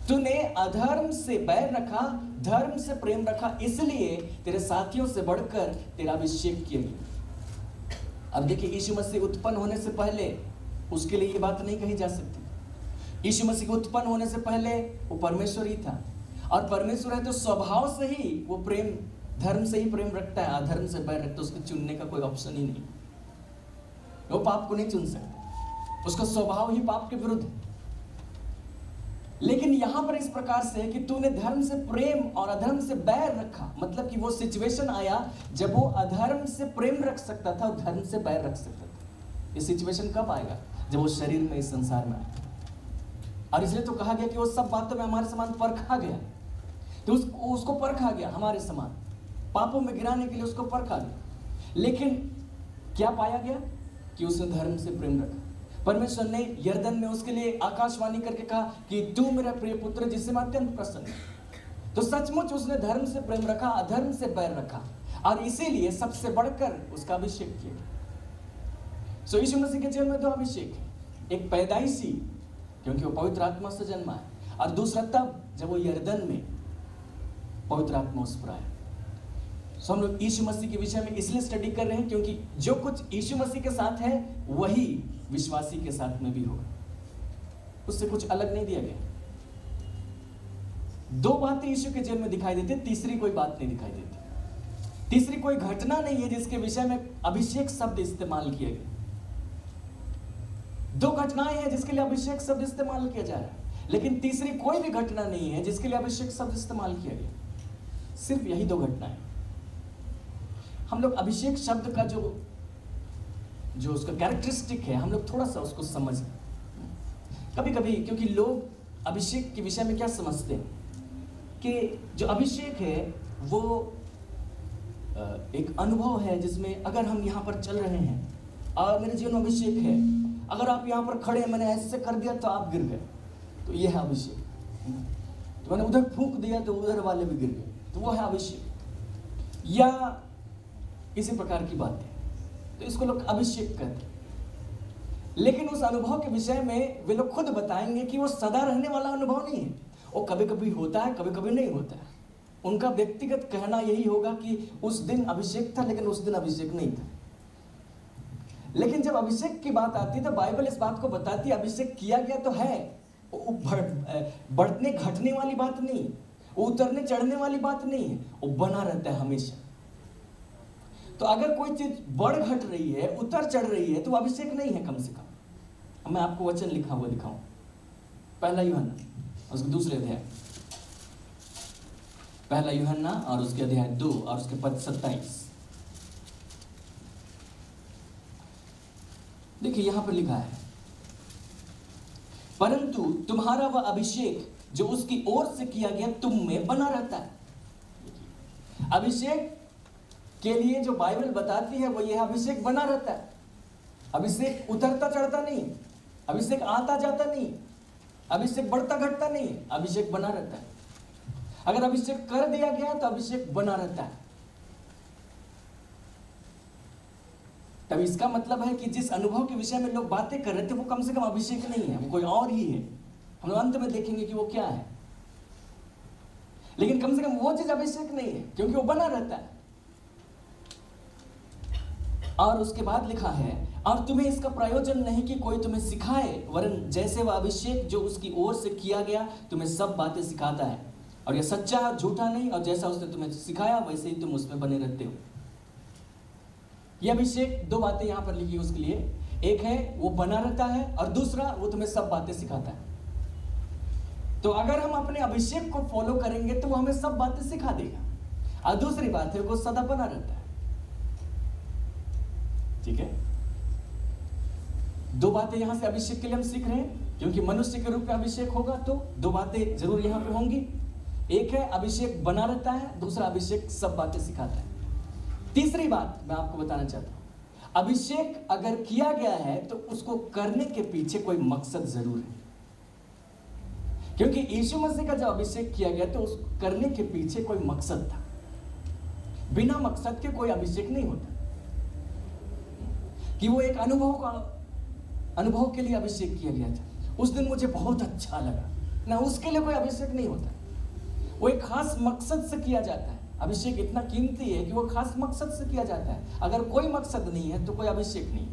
तूने अधर्म से बैर रखा, धर्म से प्रेम रखा, इसलिए तेरे साथियों से बढ़कर तेरा अभिषेक किया गया। अब देखिए, यीशु मसीह उत्पन्न होने से पहले उसके लिए ये बात नहीं कही जा सकती। यीशु मसीह उत्पन्न होने से पहले वो परमेश्वर ही था, और परमेश्वर है तो स्वभाव से ही वो प्रेम, धर्म से ही प्रेम रखता है, अधर्म से बैर रखता है। उसको चुनने का कोई ऑप्शन ही नहीं, वो पाप को नहीं चुन सकता, उसका स्वभाव ही पाप के विरुद्ध है। लेकिन यहां पर इस प्रकार से है कि तूने धर्म से प्रेम और अधर्म से बैर रखा, मतलब कि वो सिचुएशन आया जब वो अधर्म से प्रेम रख सकता था और धर्म से बैर रख सकता था। ये सिचुएशन कब आएगा? जब वो शरीर में, इस संसार में आएगा। और इसलिए तो कहा गया कि वो सब बातों में हमारे समान परखा गया, तो उसको परखा गया, हमारे समान पापों में गिराने के लिए उसको परखा गया। लेकिन क्या पाया गया? कि उसने धर्म से प्रेम रखा। परमेश्वर ने यरदन में उसके लिए आकाशवाणी करके कहा कि तू मेरा प्रिय पुत्र जिससे मैं अत्यंत प्रसन्न हूं। तो सचमुच उसने धर्म से प्रेम रखा, अधर्म से बैर रखा, और इसीलिए सबसे बढ़कर उसका अभिषेक किया। सो यीशु मसीह के जीवन में दो अभिषेक है, एक पैदाइशी क्योंकि वो पवित्र आत्मा से जन्मा है, और दूसरा तब जब वो यरदन में पवित्र आत्मा उस पर आया। सो हम लोग यीशु मसीह के विषय में इसलिए स्टडी कर रहे हैं क्योंकि जो कुछ यीशु मसीह के साथ है वही विश्वासी के साथ में भी होगा, उससे कुछ अलग नहीं दिया गया। दो बातें यीशु के जीवन में दिखाई देती, तीसरी कोई बात नहीं दिखाई देती। तीसरी कोई घटना नहीं है जिसके विषय में अभिषेक शब्द इस्तेमाल किया गया। दो घटनाएं हैं जिसके लिए अभिषेक शब्द इस्तेमाल किया जा रहा है, लेकिन तीसरी कोई भी घटना नहीं है जिसके लिए अभिषेक शब्द इस्तेमाल किया गया। सिर्फ यही दो घटनाएं। हम लोग अभिषेक शब्द का जो उसका कैरेक्टरिस्टिक है, हम लोग थोड़ा सा उसको समझें। कभी कभी क्योंकि लोग अभिषेक के विषय में क्या समझते हैं कि जो अभिषेक है वो एक अनुभव है जिसमें अगर हम यहाँ पर चल रहे हैं और मेरे जीवन में अभिषेक है, अगर आप यहाँ पर खड़े, मैंने ऐसे कर दिया तो आप गिर गए, तो ये है अभिषेक। तो मैंने उधर फूंक दिया तो उधर वाले भी गिर गए, तो वो है अभिषेक। या इसी प्रकार की बात है, तो इसको लोग अभिषेक कहते हैं। लेकिन उस अनुभव के विषय में वे लोग खुद बताएंगे कि वो सदा रहने वाला अनुभव नहीं है, वो कभी कभी होता है, कभी कभी नहीं होता है। उनका व्यक्तिगत कहना यही होगा कि उस दिन अभिषेक था, लेकिन उस दिन अभिषेक नहीं था। लेकिन जब अभिषेक की बात आती है तो बाइबल इस बात को बताती है अभिषेक किया गया तो है, वो बढ़ने घटने वाली बात नहीं, वो उतरने चढ़ने वाली बात नहीं है, वो बना रहता है हमेशा। तो अगर कोई चीज बढ़ घट रही है, उतर चढ़ रही है, तो वो अभिषेक नहीं है कम से कम। अब मैं आपको वचन लिखा हुआ दिखाऊं, पहला यूहन्ना उसके दूसरे अध्याय, पहला यूहन्ना और उसके अध्याय 2 और उसके पद 27। देखिए यहां पर लिखा है, परंतु तुम्हारा वह अभिषेक जो उसकी ओर से किया गया तुम में बना रहता है। अभिषेक के लिए जो बाइबल बताती है वो यह अभिषेक बना रहता है। अभिषेक उतरता चढ़ता नहीं, अभिषेक आता जाता नहीं, अभिषेक बढ़ता घटता नहीं, अभिषेक बना रहता है। अगर अभिषेक कर दिया गया तो अभिषेक बना रहता है। तब इसका मतलब है कि जिस अनुभव के विषय में लोग बातें कर रहे थे वो कम से कम अभिषेक नहीं है, वो कोई और ही है। हम लोग अंत में देखेंगे कि वो क्या है, लेकिन कम से कम वो चीज अभिषेक नहीं है, क्योंकि वो बना रहता है। और उसके बाद लिखा है, और तुम्हें इसका प्रयोजन नहीं कि कोई तुम्हें सिखाए, वरन जैसे वह अभिषेक जो उसकी ओर से किया गया तुम्हें सब बातें सिखाता है, और यह सच्चा और झूठा नहीं, और जैसा उसने तुम्हें सिखाया वैसे ही तुम उसमें बने रहते हो। यह अभिषेक, दो बातें यहां पर लिखी उसके लिए, एक है वो बना रहता है और दूसरा वो तुम्हें सब बातें सिखाता है। तो अगर हम अपने अभिषेक को फॉलो करेंगे तो वो हमें सब बातें सिखा देगा, और दूसरी बात है वो सदा बना रहता है। ठीक है, दो बातें यहां से अभिषेक के लिए हम सीख रहे हैं, क्योंकि मनुष्य के रूप में अभिषेक होगा तो दो बातें जरूर यहां पे होंगी। एक है अभिषेक बना रहता है, दूसरा अभिषेक सब बातें सिखाता है। तीसरी बात मैं आपको बताना चाहता हूं, अभिषेक अगर किया गया है तो उसको करने के पीछे कोई मकसद जरूर है, क्योंकि यीशु मसीह का जब अभिषेक किया गया तो उसको करने के पीछे कोई मकसद था। बिना मकसद के कोई अभिषेक नहीं होता, कि वो एक अनुभव के लिए अभिषेक किया गया था, उस दिन मुझे बहुत अच्छा लगा ना, उसके लिए कोई अभिषेक नहीं होता। वो एक खास मकसद से किया जाता है। अभिषेक इतना कीमती है कि वो खास मकसद से किया जाता है। अगर कोई मकसद नहीं है तो कोई अभिषेक नहीं,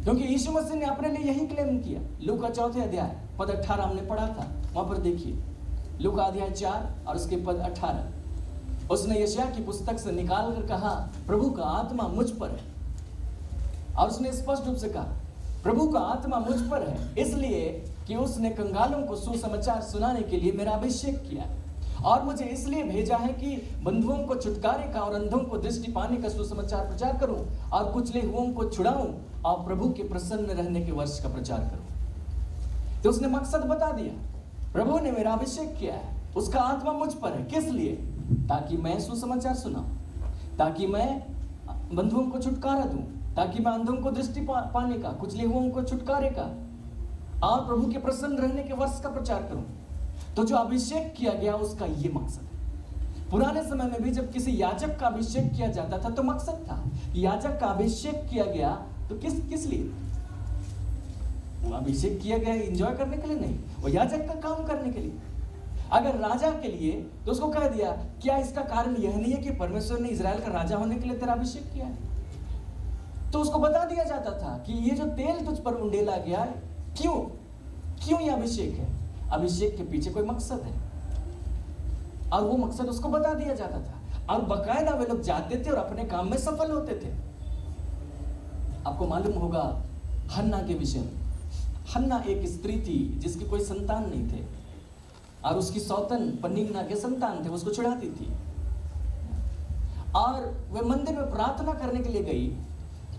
क्योंकि यीशु मसीह ने अपने लिए यही क्लेम किया। लूका 4 अध्याय पद 18 हमने पढ़ा था, वहां पर देखिए, लूका अध्याय 4 और उसके पद 18। उसने यशायाह की पुस्तक से निकाल कर कहा, प्रभु का आत्मा मुझ पर है, और उसने स्पष्ट रूप से कहा प्रभु का आत्मा मुझ पर है, इसलिए कि उसने कंगालों को सुसमाचार सुनाने के लिए मेरा अभिषेक किया, और मुझे इसलिए भेजा है कि बंधुओं को छुटकारे का और अंधों को दृष्टि पाने का सुसमाचार प्रचार करूं, और कुचले हुओं को छुड़ाऊं, और प्रभु के प्रसन्न रहने के वर्ष का प्रचार करूं। तो उसने मकसद बता दिया, प्रभु ने मेरा अभिषेक किया है, उसका आत्मा मुझ पर है, किस लिए? ताकि मैं सुसमाचार सुनाऊं, ताकि मैं बंधुओं को छुटकारा दूं, ताकि मैं अंधों को दृष्टि पाने का, कुचले हुओं को छुटकारे का, और प्रभु के प्रसन्न रहने के वर्ष का प्रचार करूं। तो जो अभिषेक किया गया उसका ये मकसद है। पुराने समय में भी जब किसी याजक का अभिषेक किया जाता था तो मकसद था, याजक का अभिषेक किया गया तो किस लिए? वो अभिषेक किया गया एंजॉय करने के लिए नहीं, वो याजक का काम करने के लिए। अगर राजा के लिए तो उसको कह दिया, क्या इसका कारण यह नहीं है कि परमेश्वर ने इजराइल का राजा होने के लिए तेरा अभिषेक किया है? तो उसको बता दिया जाता था कि ये जो तेल तुझ पर उंडेला गया, क्यों ये अभिषेक है? अभिषेक के पीछे कोई मकसद है, और वो मकसद उसको बता दिया जाता था, और बकायदा वे लोग जाते थे और अपने काम में सफल होते थे। आपको मालूम होगा हन्ना के विषय में, हन्ना एक स्त्री थी जिसकी कोई संतान नहीं थे, और उसकी सौतन पन्नीना के संतान थे, उसको छुड़ाती थी, और वह मंदिर में प्रार्थना करने के लिए गई,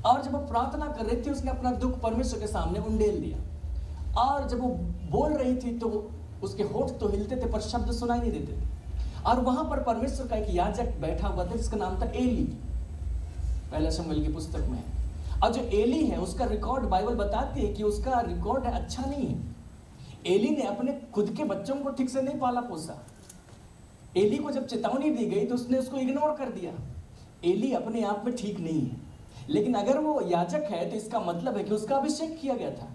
और जब वो प्रार्थना कर रही थी उसने अपना दुख परमेश्वर के सामने उंडेल दिया, और जब वो बोल रही थी तो उसके होठ तो हिलते थे पर शब्द सुनाई नहीं देते थे। और वहां पर परमेश्वर का एक याजक बैठा हुआ था जिसका नाम था एली, पहला शमूएल की पुस्तक में। और जो एली है उसका रिकॉर्ड बाइबल बताती है कि उसका रिकॉर्ड अच्छा नहीं है। एली ने अपने खुद के बच्चों को ठीक से नहीं पाला पोसा। एली को जब चेतावनी दी गई तो उसने उसको इग्नोर कर दिया। एली अपने आप में ठीक नहीं है, लेकिन अगर वो याजक है तो इसका मतलब है कि उसका अभिषेक किया गया था,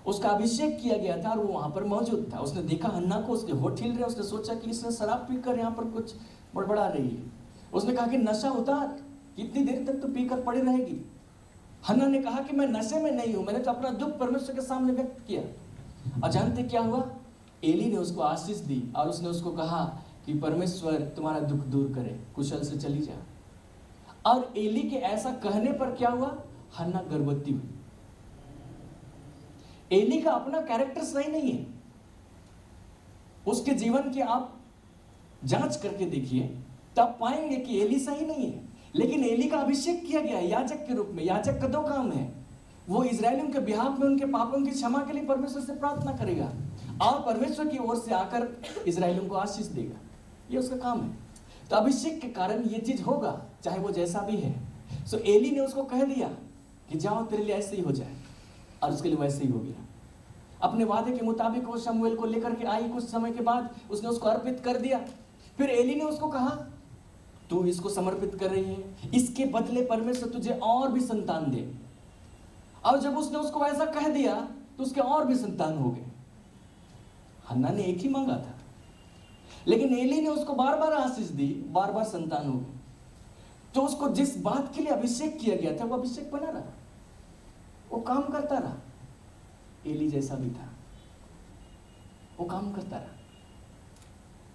उसका अभिषेक किया गया था और वो वहां पर मौजूद था। उसने देखा हन्ना को, उसके होठ हिल रहे, उसने सोचा कि इसने शराब पीकर यहाँ पर कुछ बड़बड़ा रही है। उसने कहा कि नशा उतार, कितनी देर तक तो पीकर पड़ी रहेगी। हन्ना ने कहा कि मैं नशे में नहीं हूं, मैंने तो अपना दुख परमेश्वर के सामने व्यक्त किया। और जानते क्या हुआ? एली ने उसको आशीष दी और उसने उसको कहा कि परमेश्वर तुम्हारा दुख दूर करे, कुशल से चली जा। और एली के ऐसा कहने पर क्या हुआ? हन्ना गर्भवती हुई। एली का अपना कैरेक्टर सही नहीं है, उसके जीवन की आप जांच करके देखिए तब पाएंगे कि एली सही नहीं है। लेकिन एली का अभिषेक किया गया है याजक के रूप में। याजक का दो काम है, वो इजरायलियों के बिहाफ में उनके पापों की क्षमा के लिए परमेश्वर से प्रार्थना करेगा और परमेश्वर की ओर से आकर इजरायलियों को आशीष देगा, ये उसका काम है। तो अभिषेक के कारण ये चीज होगा, चाहे वो जैसा भी है। सो एली ने उसको कह दिया कि जाओ तेरे लिए ऐसे ही हो जाए, और उसके लिए वैसे ही हो गया। अपने वादे के मुताबिक वो शमूएल को लेकर के आई। कुछ समय के बाद उसने उसको अर्पित कर दिया। फिर एली ने उसको कहा तू इसको समर्पित कर रही है, इसके बदले परमेश्वर तुझे और भी संतान दे। और जब उसने उसको ऐसा कह दिया तो उसके और भी संतान हो गए। हन्ना ने एक ही मांगा था, लेकिन एली ने उसको बार बार आशीष दी, बार बार संतान हो गए। तो उसको जिस बात के लिए अभिषेक किया गया था वो अभिषेक बना रहा, वो काम करता रहा। एली जैसा भी था, वो काम करता रहा।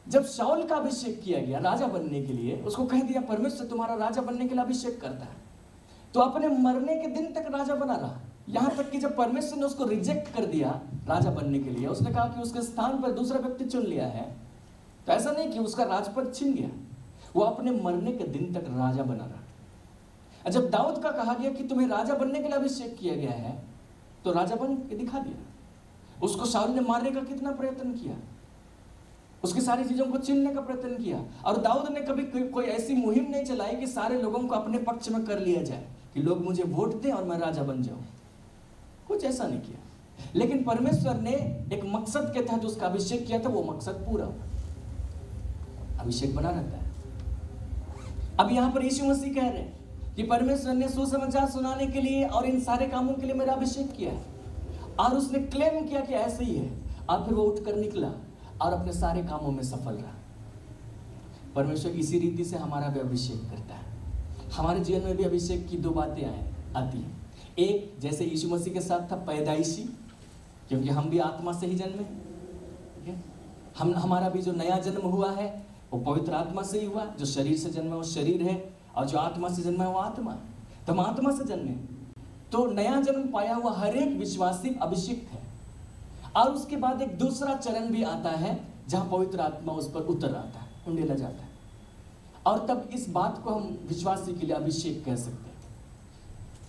जब शाऊल का अभिषेक किया गया राजा बनने के लिए, उसको कह दिया परमेश्वर तुम्हारा राजा बनने के लिए अभिषेक करता है, तो अपने मरने के दिन तक राजा बना रहा। यहां तक कि जब परमेश्वर ने उसको रिजेक्ट कर दिया राजा बनने के लिए, उसने कहा कि उसके स्थान पर दूसरा व्यक्ति चुन लिया है, तो ऐसा नहीं कि उसका राजपद छिन गया, वो अपने मरने के दिन तक राजा बना रहा। जब दाऊद का कहा गया कि तुम्हें राजा बनने के लिए अभिषेक किया गया है, तो राजा बन के दिखा दिया। उसको शाऊल ने मारने का कितना प्रयत्न किया, उसकी सारी चीजों को छीनने का प्रयत्न किया। और दाऊद ने कभी कोई ऐसी मुहिम नहीं चलाई कि सारे लोगों को अपने पक्ष में कर लिया जाए, कि लोग मुझे वोट दें और मैं राजा बन जाऊं। कुछ ऐसा नहीं किया। लेकिन परमेश्वर ने एक मकसद के तहत उसका अभिषेक किया था, वो मकसद पूरा हुआ। अभिषेक बना रहता है। अब यहां पर यीशु मसीह कह रहे हैं कि परमेश्वर ने सुसमाचार सुनाने के लिए और इन सारे कामों के लिए मेरा अभिषेक किया है, और उसने क्लेम किया कि ऐसे ही है। और फिर वो उठकर निकला और अपने सारे कामों में सफल रहा। परमेश्वर इसी रीति से हमारा भी अभिषेक करता है। हमारे जीवन में भी अभिषेक की दो बातें आती हैं। एक, जैसे यीशु मसीह के साथ था, पैदाइशी, क्योंकि हम भी आत्मा से ही जन्मे, ठीक है। हमारा भी जो नया जन्म हुआ है वो पवित्र आत्मा से ही हुआ। जो शरीर से जन्मा वो शरीर है, और जो आत्मा से जन्मा है वो आत्मा है। तो हम आत्मा से जन्मे, तो नया जन्म पाया हुआ हर एक विश्वासी अभिषिक्त है। और उसके बाद एक दूसरा चरण भी आता है जहां पवित्र आत्मा उस पर उतर आता है, उंडेला जाता है, और तब इस बात को हम विश्वासी के लिए अभिषेक कह सकते हैं।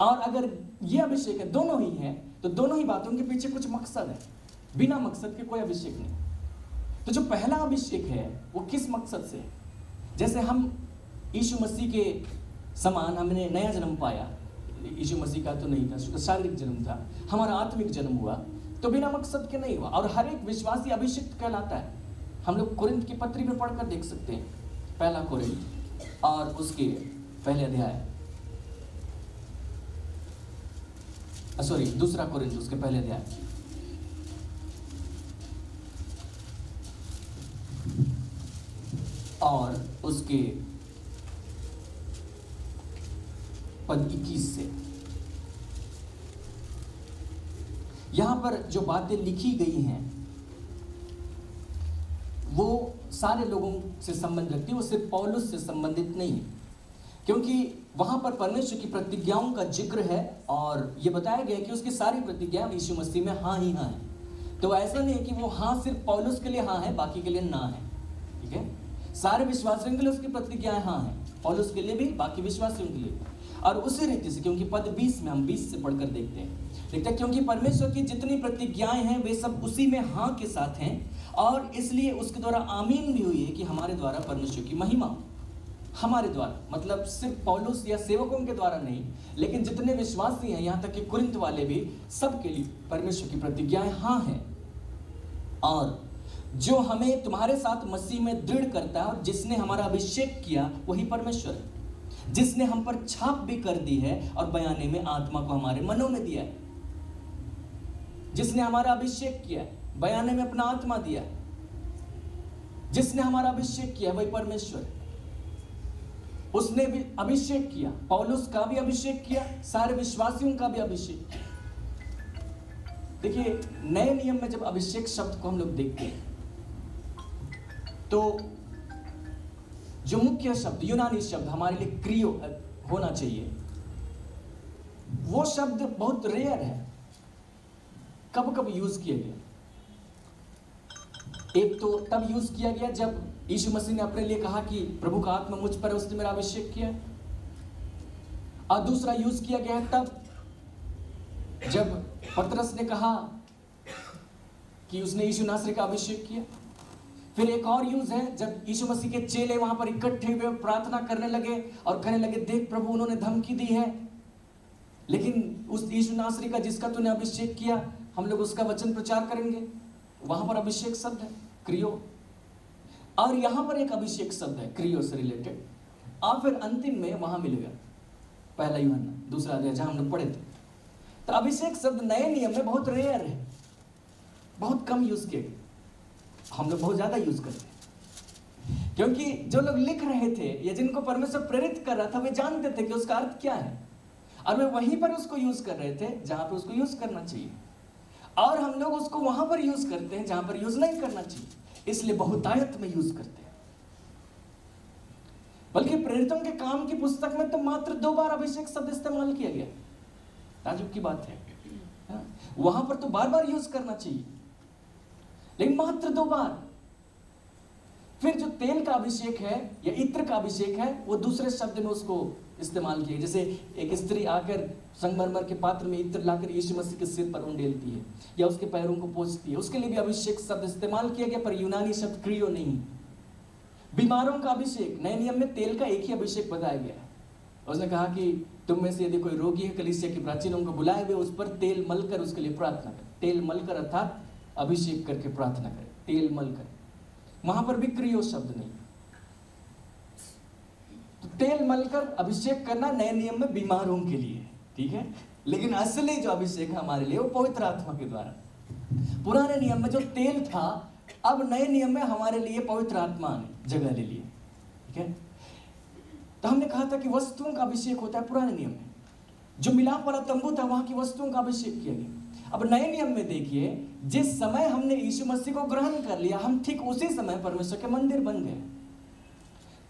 और अगर ये अभिषेक है, दोनों ही है, तो दोनों ही बातों के पीछे कुछ मकसद है। बिना मकसद के कोई अभिषेक नहीं। तो जो पहला अभिषेक है वो किस मकसद से है? जैसे हम यीशु मसीह के समान हमने नया जन्म पाया, यीशु मसीह का तो नहीं था, शारीरिक जन्म था, हमारा आत्मिक जन्म हुआ, तो बिना मकसद के नहीं हुआ। और हर एक विश्वासी अभिषिक्त कहलाता है। हम लोग कोरिन्थ की पत्री में पढ़कर देख सकते हैं, पहला कोरिन्थ और उसके पहले अध्याय, दूसरा कोरिन्थ उसके पहले अध्याय, और उसके पद 21 से। यहां पर जो बातें लिखी गई हैं वो सारे लोगों से संबंध रखती है, वो सिर्फ पौलुस से संबंधित नहीं है, क्योंकि वहां पर परमेश्वर की प्रतिज्ञाओं का जिक्र है और ये बताया गया कि उसकी सारी प्रतिज्ञाएं यीशु मसीह में हाँ ही हाँ है। तो ऐसा नहीं है कि वो हाँ सिर्फ पौलुस के लिए हाँ है, बाकी के लिए ना है, ठीक है। सारे विश्वासियों के लिए उसकी प्रतिज्ञाएं हाँ है, पौलुस के लिए भी, बाकी विश्वासियों के लिए। और उसी रीति से, क्योंकि पद 20 में, हम 20 से पढ़कर देखते हैं, क्योंकि परमेश्वर की जितनी प्रतिज्ञाएं हैं वे सब उसी में हाँ के साथ हैं, और इसलिए उसके द्वारा आमीन भी हुई है कि हमारे द्वारा परमेश्वर की महिमा, हमारे द्वारा मतलब सिर्फ पौलुस या सेवकों के द्वारा नहीं, लेकिन जितने विश्वासी हैं, यहाँ तक कि कुरिन्थ वाले भी, सबके लिए परमेश्वर की प्रतिज्ञाएं हाँ हैं। और जो हमें तुम्हारे साथ मसीह में दृढ़ करता है और जिसने हमारा अभिषेक किया वही परमेश्वर है। जिसने हम पर छाप भी कर दी है और बयाने में आत्मा को हमारे मनों में दिया है। जिसने हमारा अभिषेक किया, बयाने में अपना आत्मा दिया, जिसने हमारा अभिषेक किया वही परमेश्वर। उसने भी अभिषेक किया, पौलुस का भी अभिषेक किया, सारे विश्वासियों का भी अभिषेक किया। देखिए, नए नियम में जब अभिषेक शब्द को हम लोग देखते हैं तो जो मुख्य शब्द, यूनानी शब्द हमारे लिए क्रियो होना चाहिए, वो शब्द बहुत रेयर है। कब कब यूज किया गया? एक तो तब यूज किया गया जब यीशु मसीह ने अपने लिए कहा कि प्रभु का आत्मा मुझ पर है, उसने मेरा अभिषेक किया। और दूसरा यूज किया गया है तब जब पतरस ने कहा कि उसने यीशु नासरी का अभिषेक किया। फिर एक और यूज है जब यीशु मसीह के चेले वहां पर इकट्ठे हुए प्रार्थना करने लगे और कहने लगे, देख प्रभु, उन्होंने धमकी दी है, लेकिन उस यीशु नासरी का जिसका तूने अभिषेक किया, हम लोग उसका वचन प्रचार करेंगे। वहां पर अभिषेक शब्द है क्रियो। और यहां पर एक अभिषेक शब्द है क्रियो से रिलेटेड। और फिर अंतिम में वहां मिलेगा पहला यूहन्ना दूसरा अध्याय जहां हम लोग पढ़े थे। तो अभिषेक शब्द नए नियम में बहुत रेयर है, बहुत कम यूज किए। हम लोग बहुत ज्यादा यूज करते हैं, क्योंकि जो लोग लिख रहे थे या जिनको परमेश्वर प्रेरित कर रहा था वे जानते थे कि उसका अर्थ क्या है, और वे वहीं पर उसको यूज कर रहे थे जहां पर उसको यूज करना चाहिए। और हम लोग उसको वहां पर यूज करते हैं जहां पर यूज नहीं करना चाहिए, इसलिए बहुतायत में यूज करते हैं। बल्कि प्रेरितों के काम की पुस्तक में तो मात्र 2 बार अभिषेक शब्द इस्तेमाल किया गया। ताजुब की बात है, वहां पर तो बार बार यूज करना चाहिए, लेकिन मात्र 2 बार। फिर जो तेल का अभिषेक है या इत्र का अभिषेक है, वो दूसरे शब्द में उसको इस्तेमाल किया। जैसे एक स्त्री आकर संगमरमर के पात्र में इत्र लाकर यीशु मसीह के सिर पर उंडेलती है या उसके पैरों को पोंछती है, उसके लिए भी अभिषेक शब्द इस्तेमाल किया गया, पर यूनानी शब्द क्रियो नहीं। बीमारों का अभिषेक, नए नियम में तेल का एक ही अभिषेक बताया गया है। उसने कहा कि तुम में से यदि कोई रोगी है, कलीसिया के प्राचीनों को बुलाए हुए उस पर तेल मलकर उसके लिए प्रार्थना करें। तेल मलकर अर्थात अभिषेक करके प्रार्थना करें, तेल मलकर। वहां पर भी क्रियो शब्द नहीं। तो तेल मलकर अभिषेक करना नए नियम में बीमारों के लिए, ठीक है, लेकिन असली जो अभिषेक है हमारे लिए वो पवित्र आत्मा के द्वारा। पुराने नियम में जो तेल था, अब नए नियम में हमारे लिए पवित्र आत्मा ने जगह ले ली, ठीक है। तो हमने कहा था कि वस्तुओं का अभिषेक होता है पुराने नियम में। जो मिलाप वाला तंबू था वहां की वस्तुओं का अभिषेक किया गया। अब नए नियम में देखिए, जिस समय हमने यीशु मसीह को ग्रहण कर लिया, हम ठीक उसी समय परमेश्वर के मंदिर बन गए।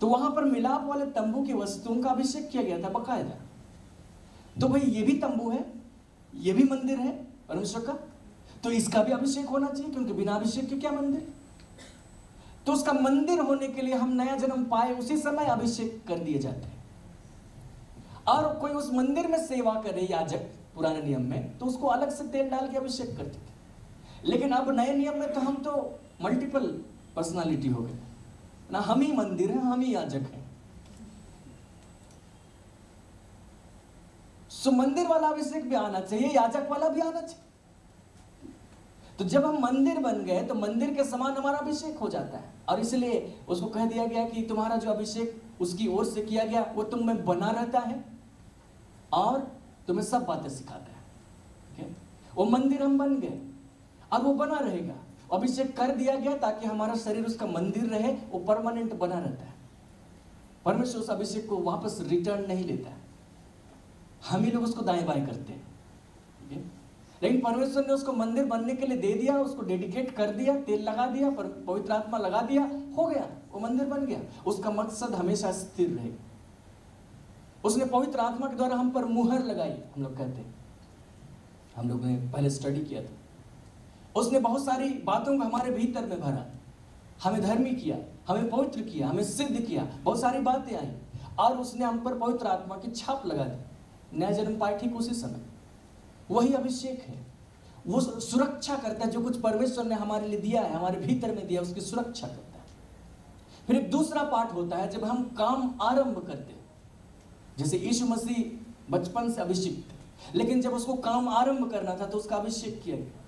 तो वहां पर मिलाप वाले तंबू की वस्तुओं का अभिषेक किया गया था बकायदा। तो भाई ये भी तंबू है, ये भी मंदिर है परमेश्वर का, तो इसका भी अभिषेक होना चाहिए, क्योंकि बिना अभिषेक के क्या मंदिर। तो उसका मंदिर होने के लिए हम नया जन्म पाए उसी समय अभिषेक कर दिए जाते हैं। और कोई उस मंदिर में सेवा करे याजक पुराने नियम में, तो उसको अलग से तेल डाल के अभिषेक करते थे। लेकिन अब नए नियम में तो हम तो मल्टीपल पर्सनालिटी हो गए ना, हम ही मंदिर हैं, हम ही याजक हैं। सो मंदिर वाला अभिषेक भी आना चाहिए, याजक वाला भी आना चाहिए। तो जब हम मंदिर बन गए तो मंदिर के समान हमारा अभिषेक हो जाता है, और इसलिए उसको कह दिया गया कि तुम्हारा जो अभिषेक उसकी ओर से किया गया वो तुम में बना रहता है और तुम्हें सब बातें सिखाता है, ठीक है। वो मंदिर हम बन गए और वो बना रहेगा। अभिषेक कर दिया गया ताकि हमारा शरीर उसका मंदिर रहे, वो परमानेंट बना रहता है। परमेश्वर उस अभिषेक को वापस रिटर्न नहीं लेता है, हम ही लोग उसको दाएं बाएं करते हैं, ठीक है। लेकिन परमेश्वर ने उसको मंदिर बनने के लिए दे दिया, उसको डेडिकेट कर दिया, तेल लगा दिया, पवित्र आत्मा लगा दिया, हो गया, वो मंदिर बन गया। उसका मकसद हमेशा स्थिर रहेगा। उसने पवित्र आत्मा के द्वारा हम पर मुहर लगाई, हम लोग कहते हैं, हम लोग ने पहले स्टडी किया था। उसने बहुत सारी बातों को हमारे भीतर में भरा, हमें धर्मी किया, हमें पवित्र किया, हमें सिद्ध किया, बहुत सारी बातें आई, और उसने हम पर पवित्र आत्मा की छाप लगा दी। नया जन्म पाए ठीक उसी समय। वही अभिषेक है, वो सुरक्षा करता है। जो कुछ परमेश्वर ने हमारे लिए दिया है, हमारे भीतर में दिया, उसकी सुरक्षा करता है। फिर एक दूसरा पार्ट होता है जब हम काम आरंभ करते हैं। जैसे यीशु मसीह बचपन से अभिषेक थे, लेकिन जब उसको काम आरंभ करना था तो उसका अभिषेक किया गया,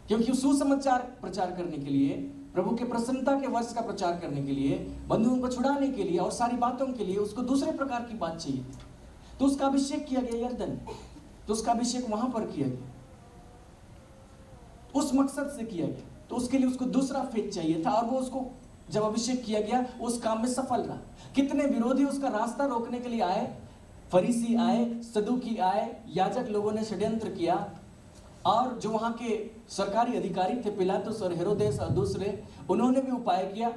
क्योंकि सुसमाचार प्रचार करने के लिए प्रभु के प्रसन्नता के वर्ष का प्रचार करने के लिए, बंधुओं को छुड़ाने के लिए और सारी बातों के लिए उसको दूसरे प्रकार की बात चाहिए। तो उसका अभिषेक किया गया यरदन, तो उसका अभिषेक वहां पर किया गया, उस मकसद से किया गया। तो उसके लिए उसको दूसरा फेज चाहिए था, और वो उसको जब अभिषेक किया गया उस काम में सफल रहा। कितने विरोधी उसका रास्ता रोकने के लिए आए, फरीसी आए, सदूकी आए, याजक लोगों ने षड्यंत्र किया, और जो वहां के सरकारी अधिकारी थे पिलातुस और हेरोदेस और दूसरे, उन्होंने भी उपाय किया,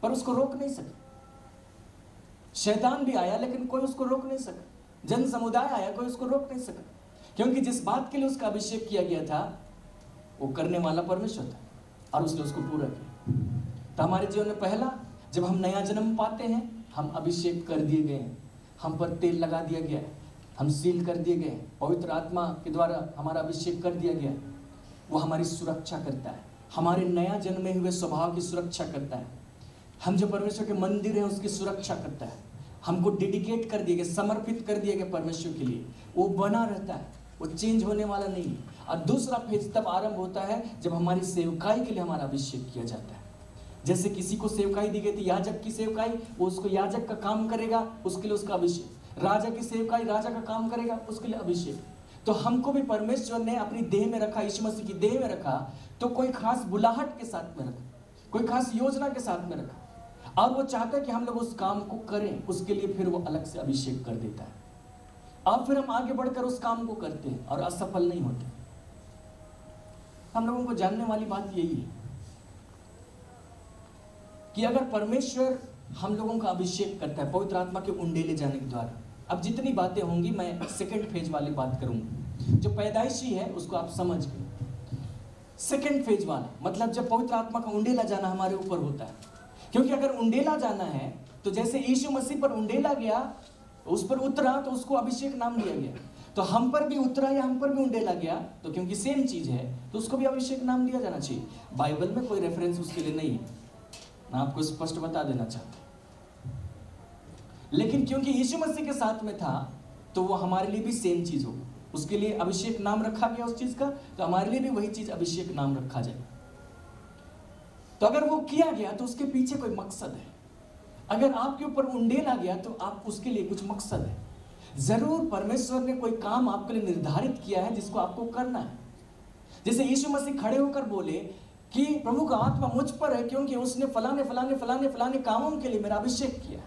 पर उसको रोक नहीं सके। शैतान भी आया लेकिन कोई उसको रोक नहीं सका, जन समुदाय आया, कोई उसको रोक नहीं सका, क्योंकि जिस बात के लिए उसका अभिषेक किया गया था वो करने वाला परमेश्वर था, और उसने उसको पूरा किया। तो हमारे जीवन में पहला, जब हम नया जन्म पाते हैं, हम अभिषेक कर दिए गए हैं, हम पर तेल लगा दिया गया है, हम सील कर दिए गए, पवित्र आत्मा के द्वारा हमारा अभिषेक कर दिया गया। वो हमारी सुरक्षा करता है, हमारे नया जन्मे हुए स्वभाव की सुरक्षा करता है। हम जो परमेश्वर के मंदिर हैं उसकी सुरक्षा करता है। हमको डेडिकेट कर दिए गए, समर्पित कर दिए गए परमेश्वर के लिए, वो बना रहता है, वो चेंज होने वाला नहीं है। और दूसरा फेज तब आरंभ होता है जब हमारी सेवकाई के लिए हमारा अभिषेक किया जाता है। जैसे किसी को सेवकाई दी गई थी, याजक की सेवकाई, वो उसको याजक का काम करेगा, उसके लिए उसका अभिषेक। राजा की सेवकाई, राजा का काम करेगा, उसके लिए अभिषेक। तो हमको भी परमेश्वर ने अपनी देह में रखा, यीशु मसीह की देह में रखा, तो कोई खास बुलाहट के साथ में रखा, कोई खास योजना के साथ में रखा, और वो चाहता है कि हम लोग उस काम को करें। उसके लिए फिर वो अलग से अभिषेक कर देता है, और फिर हम आगे बढ़कर उस काम को करते हैं और असफल नहीं होते। हम लोगों को जानने वाली बात यही है कि अगर परमेश्वर हम लोगों का अभिषेक करता है पवित्र आत्मा के उंडेले जाने के द्वारा, अब जितनी बातें होंगी मैं सेकंड फेज वाली बात करूंगा, जो पैदाइशी है उसको आप समझ गए। सेकंड फेज वाला मतलब जब पवित्र आत्मा का उंडेला जाना हमारे ऊपर होता है, क्योंकि अगर उंडेला जाना है तो जैसे यीशु मसीह पर उंडेला गया, उस पर उतरा, तो उसको अभिषेक नाम दिया गया। तो हम पर भी उतरा या हम पर भी उंडेला गया, तो क्योंकि सेम चीज है तो उसको भी अभिषेक नाम दिया जाना चाहिए। बाइबल में कोई रेफरेंस उसके लिए नहीं है, मैं आपको स्पष्ट बता देना चाहता हूं। लेकिन क्योंकि यीशु मसीह के साथ में था तो वो हमारे लिए भी सेम चीज हो, उसके लिए अभिषेक नाम रखा गया उस चीज का, तो हमारे लिए भी वही चीज अभिषेक नाम रखा जाए। तो अगर वो किया गया तो उसके पीछे कोई मकसद है। अगर आपके ऊपर उंडेला गया तो आप उसके लिए कुछ मकसद है, जरूर परमेश्वर ने कोई काम आपके लिए निर्धारित किया है जिसको आपको करना है। जैसे यीशु मसीह खड़े होकर बोले कि प्रभु का आत्मा मुझ पर है क्योंकि उसने फलाने फलाने फलाने फलाने कामों के लिए मेरा अभिषेक किया।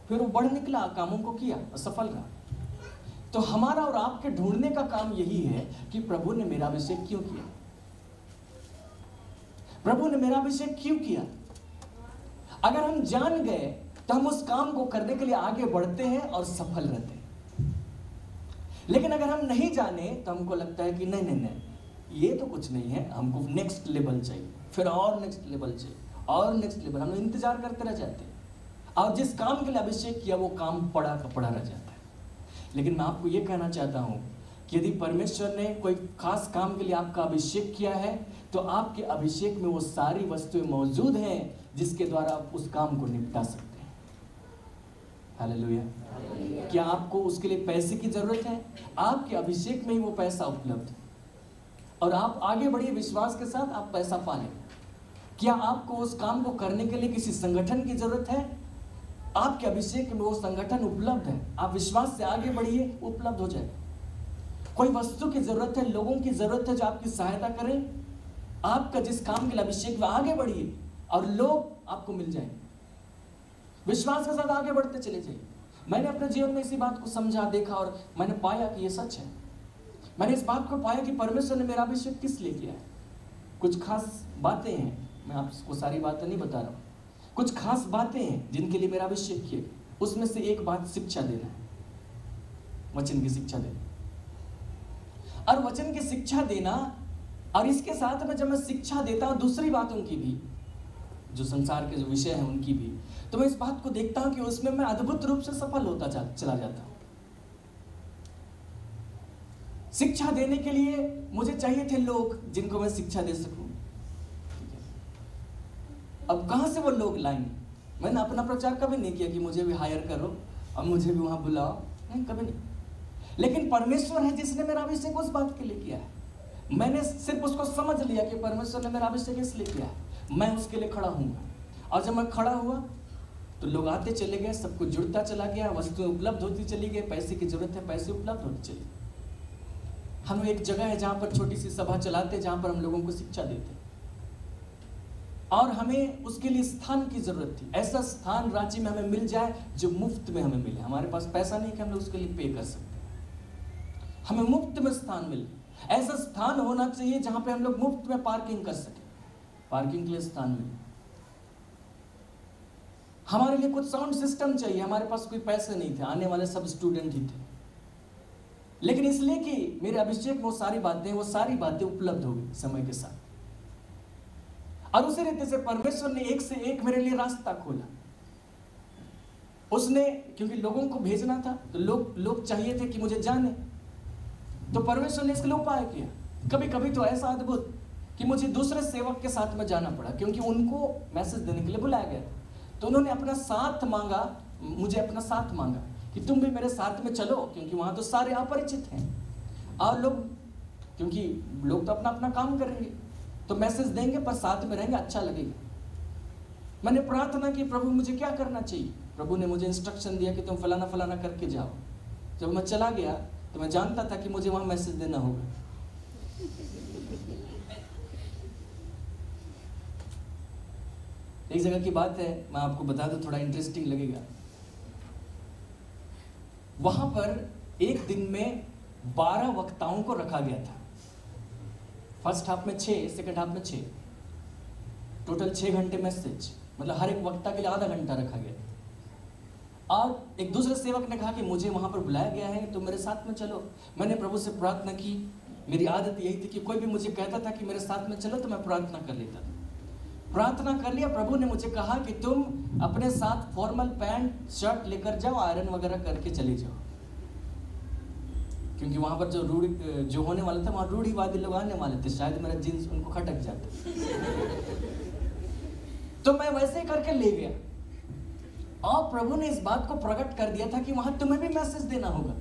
फिर वो बढ़ निकला, कामों को किया और सफल रहा। तो हमारा और आपके ढूंढने का काम यही है कि प्रभु ने मेरा अभिषेक क्यों किया, प्रभु ने मेरा अभिषेक क्यों किया। अगर हम जान गए तो हम उस काम को करने के लिए आगे बढ़ते हैं और सफल रहते हैं। लेकिन अगर हम नहीं जाने तो हमको लगता है कि नहीं नहीं नहीं, ये तो कुछ नहीं है, हमको नेक्स्ट लेवल चाहिए, फिर और नेक्स्ट लेवल चाहिए और नेक्स्ट लेवल। हम इंतजार करते रह जाते हैं, और जिस काम के लिए अभिषेक किया वो काम पड़ा का पड़ा रह जाता है। लेकिन मैं आपको ये कहना चाहता हूँ कि यदि परमेश्वर ने कोई खास काम के लिए आपका अभिषेक किया है तो आपके अभिषेक में वो सारी वस्तुएं मौजूद हैं जिसके द्वारा आप उस काम को निपटा सकते हैं। हालेलुया। क्या आपको उसके लिए पैसे की जरूरत है? आपके अभिषेक में ही वो पैसा उपलब्ध है, और आप आगे बढ़िए विश्वास के साथ, आप पैसा पा लें। क्या आपको उस काम को करने के लिए किसी संगठन की जरूरत है? आपके अभिषेक में वो संगठन उपलब्ध है, आप विश्वास से आगे बढ़िए, उपलब्ध हो जाए। कोई वस्तु की जरूरत है, लोगों की जरूरत है जो आपकी सहायता करें, आपका जिस काम के लिए अभिषेक में आगे बढ़िए और लोग आपको मिल जाए। विश्वास के साथ आगे बढ़ते चले जाइए। मैंने अपने जीवन में इसी बात को समझा, देखा, और मैंने पाया कि ये सच है। मैंने इस बात को पाया कि परमेश्वर ने मेरा अभिषेक किस लिए किया है। कुछ खास बातें हैं, मैं आपको सारी बातें नहीं बता रहा हूँ, कुछ खास बातें हैं जिनके लिए मेरा अभिषेक किया। उसमें से एक बात शिक्षा देना है, वचन की शिक्षा देना, और वचन की शिक्षा देना, और इसके साथ में जब मैं शिक्षा देता हूँ दूसरी बातों की भी, जो संसार के जो विषय हैं उनकी भी, तो मैं इस बात को देखता हूं कि उसमें मैं अद्भुत रूप से सफल होता चला जाता हूं। शिक्षा देने के लिए मुझे चाहिए थे लोग जिनको मैं शिक्षा दे सकूं। अब कहां से वो लोग लाएंगे? मैंने अपना प्रचार कभी नहीं किया कि मुझे भी हायर करो और मुझे भी वहां बुलाओ, नहीं, कभी नहीं। लेकिन परमेश्वर है जिसने मेरा अभिषेक उस बात के लिए किया है। मैंने सिर्फ उसको समझ लिया कि परमेश्वर ने मेरा अभिषेक इसलिए किया है। मैं उसके लिए खड़ा हूँगा। और जब मैं खड़ा हुआ तो लोग आते चले गए, सब कुछ जुड़ता चला गया, वस्तुएं उपलब्ध होती चली गई, पैसे की जरूरत है पैसे उपलब्ध होते चले। हम एक जगह है जहाँ पर छोटी सी सभा चलाते, जहाँ पर हम लोगों को शिक्षा देते, और हमें उसके लिए स्थान की जरूरत थी। ऐसा स्थान रांची में हमें मिल जाए जो मुफ्त में हमें मिले। हमारे पास पैसा नहीं कि हम लोग उसके लिए पे कर सकते, हमें मुफ्त में स्थान मिले। ऐसा स्थान होना चाहिए जहां पे हम लोग मुफ्त में पार्किंग कर सके, पार्किंग के लिए स्थान मिले। हमारे लिए कुछ साउंड सिस्टम चाहिए, हमारे पास कोई पैसे नहीं थे, आने वाले सब स्टूडेंट ही थे, लेकिन इसलिए कि मेरे अभिषेक में वो सारी बातें उपलब्ध हो गई समय के साथ। और उसी रीति से परमेश्वर ने एक से एक मेरे लिए रास्ता खोला। उसने, क्योंकि लोगों को भेजना था तो लोग चाहिए थे कि मुझे जाने, तो परमेश्वर ने इसके लिए उपाय किया। कभी कभी तो ऐसा अद्भुत कि मुझे दूसरे सेवक के साथ में जाना पड़ा, क्योंकि उनको मैसेज देने के लिए बुलाया गया था। तो उन्होंने अपना साथ मांगा, मुझे अपना साथ मांगा कि तुम भी मेरे साथ में चलो, क्योंकि वहां तो सारे अपरिचित हैं और लोग, क्योंकि लोग तो अपना अपना काम करेंगे, तो मैसेज देंगे पर साथ में रहेंगे, अच्छा लगेगा। मैंने प्रार्थना की, प्रभु मुझे क्या करना चाहिए। प्रभु ने मुझे इंस्ट्रक्शन दिया कि तुम फलाना फलाना करके जाओ। जब मैं चला गया तो मैं जानता था कि मुझे वहां मैसेज देना होगा। एक जगह की बात है, मैं आपको बता दूं, थोड़ा इंटरेस्टिंग लगेगा। वहां पर एक दिन में 12 वक्ताओं को रखा गया था। फर्स्ट हाफ में 6, सेकंड हाफ में 6, टोटल 6 घंटे मैसेज, मतलब हर एक वक्ता के लिए आधा घंटा रखा गया। और एक दूसरे सेवक ने कहा कि मुझे वहां पर बुलाया गया है तो मेरे साथ में चलो। मैंने प्रभु से प्रार्थना की। मेरी आदत यही थी कि कोई भी मुझे कहता था कि मेरे साथ में चलो तो मैं प्रार्थना कर लेता था। प्रार्थना कर लिया। प्रभु ने मुझे कहा कि तुम अपने साथ फॉर्मल पैंट शर्ट लेकर जाओ, आयरन वगैरह करके चले जाओ, क्योंकि वहां पर जो होने वाला था वहां रूढ़िवादी लोग आने वाले थे, शायद मेरा जीन्स उनको खटक जाता। तो मैं वैसे ही करके ले गया। और प्रभु ने इस बात को प्रकट कर दिया था कि वहां तुम्हें भी मैसेज देना होगा।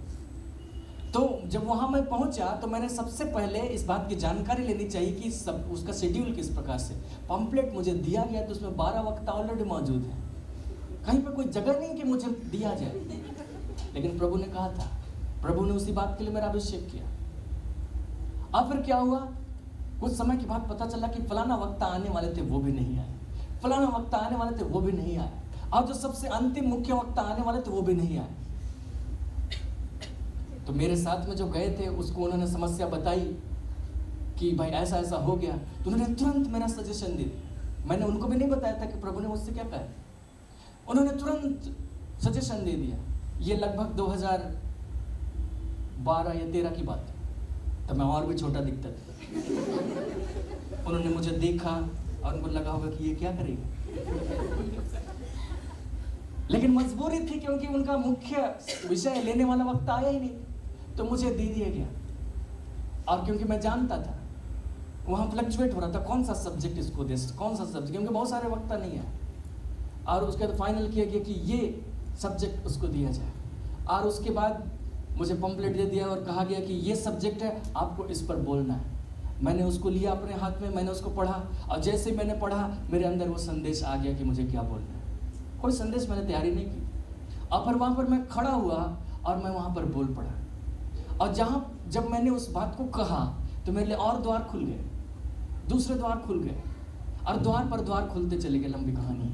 तो जब वहां मैं पहुंचा तो मैंने सबसे पहले इस बात की जानकारी लेनी चाहिए कि सब उसका शेड्यूल किस प्रकार से। पंपलेट मुझे दिया गया तो उसमें 12 वक्ता ऑलरेडी मौजूद है, कहीं पर कोई जगह नहीं कि मुझे दिया जाए, लेकिन प्रभु ने कहा था। प्रभु ने उसी बात के लिए मेरा अभिषेक किया। अब फिर क्या हुआ, कुछ समय के बाद पता चला कि फलाना वक्ता आने वाले थे वो भी नहीं आए, फलाना वक्ता आने वाले थे वो भी नहीं आए, और जो सबसे अंतिम मुख्य वक्ता आने वाले थे वो भी नहीं आए। तो मेरे साथ में जो गए थे उसको उन्होंने समस्या बताई कि भाई ऐसा ऐसा हो गया, तो उन्होंने तुरंत मेरा सजेशन दे दिया। मैंने उनको भी नहीं बताया था कि प्रभु ने मुझसे क्या कहा, उन्होंने तुरंत सजेशन दे दिया। ये लगभग 2012 या 13 की बात है, तब मैं और भी छोटा दिखता था। उन्होंने मुझे देखा और उनको लगा होगा कि ये क्या करेगा, लेकिन मजबूरी थी क्योंकि उनका मुख्य विषय लेने वाला वक्त आया ही नहीं, तो मुझे दे दिया गया। और क्योंकि मैं जानता था वहाँ फ्लक्चुएट हो रहा था कौन सा सब्जेक्ट इसको दे, कौन सा सब्जेक्ट, क्योंकि बहुत सारे वक्ता नहीं है। और उसके बाद फाइनल किया गया कि ये सब्जेक्ट उसको दिया जाए। और उसके बाद मुझे पंपलेट दे दिया और कहा गया कि ये सब्जेक्ट है, आपको इस पर बोलना है। मैंने उसको लिया अपने हाथ में, मैंने उसको पढ़ा, और जैसे ही मैंने पढ़ा मेरे अंदर वो संदेश आ गया कि मुझे क्या बोलना है। कोई संदेश मैंने तैयारी नहीं की, और फिर वहाँ पर मैं खड़ा हुआ और मैं वहाँ पर बोल पड़ा। और जब मैंने उस बात को कहा तो मेरे लिए और द्वार खुल गए, दूसरे द्वार खुल गए, और द्वार पर द्वार खुलते चले गए। लंबी कहानी है,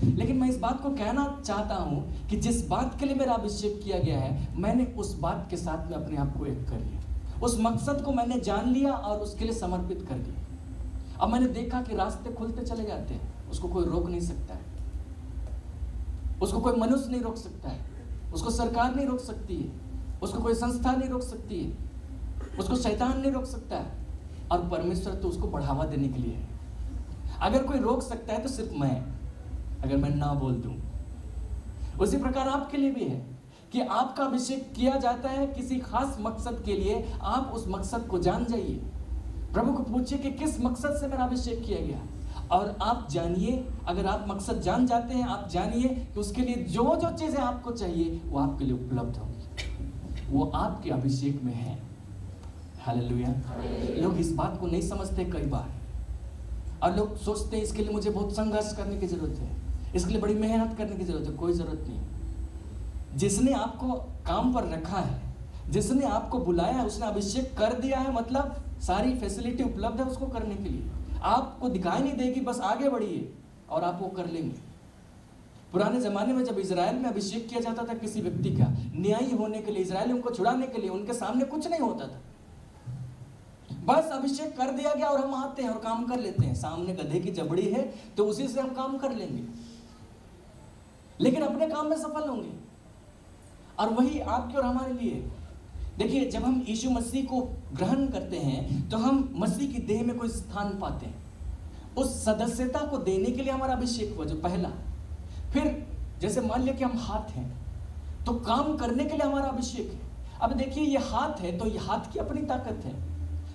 लेकिन मैं इस बात को कहना चाहता हूँ कि जिस बात के लिए मेरा अभिषेक किया गया है, मैंने उस बात के साथ में अपने आप को एक कर लिया। उस मकसद को मैंने जान लिया और उसके लिए समर्पित कर दिया। अब मैंने देखा कि रास्ते खुलते चले जाते हैं, उसको कोई रोक नहीं सकता है, उसको कोई मनुष्य नहीं रोक सकता है, उसको सरकार नहीं रोक सकती है, उसको कोई संस्था नहीं रोक सकती है, उसको शैतान नहीं रोक सकता है, और परमेश्वर तो उसको बढ़ावा देने के लिए है। अगर कोई रोक सकता है तो सिर्फ मैं, अगर मैं ना बोल दूं। उसी प्रकार आपके लिए भी है कि आपका अभिषेक किया जाता है किसी खास मकसद के लिए। आप उस मकसद को जान जाइए, प्रभु को पूछिए कि किस मकसद से मेरा अभिषेक किया गया, और आप जानिए। अगर आप मकसद जान जाते हैं, आप जानिए कि उसके लिए जो जो चीजें आपको चाहिए वो आपके लिए उपलब्ध होंगी, वो आपके अभिषेक में है। हालेलुया। लोग इस बात को नहीं समझते कई बार, और लोग सोचते हैं इसके लिए मुझे बहुत संघर्ष करने की जरूरत है, इसके लिए बड़ी मेहनत करने की जरूरत है। कोई जरूरत नहीं। जिसने आपको काम पर रखा है, जिसने आपको बुलाया है, उसने अभिषेक कर दिया है, मतलब सारी फैसिलिटी उपलब्ध है उसको करने के लिए। आपको दिखाई नहीं देगी, बस आगे बढ़िए और आप वो कर लेंगे। पुराने जमाने में जब इजराइल में अभिषेक किया जाता था किसी व्यक्ति का, न्यायी होने के लिए, इजराइलियों को छुड़ाने के लिए, उनके सामने कुछ नहीं होता था, बस अभिषेक कर दिया गया और हम आते हैं और काम कर लेते हैं। सामने गधे की जबड़ी है तो उसी से हम काम कर लेंगे, लेकिन अपने काम में सफल होंगे। और वही आपके और हमारे लिए। देखिए, जब हम यीशु मसीह को ग्रहण करते हैं तो हम मसीह की देह में कोई स्थान पाते हैं। उस सदस्यता को देने के लिए हमारा अभिषेक हुआ, जो पहला। फिर जैसे मान लिया कि हम हाथ हैं, तो काम करने के लिए हमारा अभिषेक है। अब देखिए, ये हाथ है तो ये हाथ की अपनी ताकत है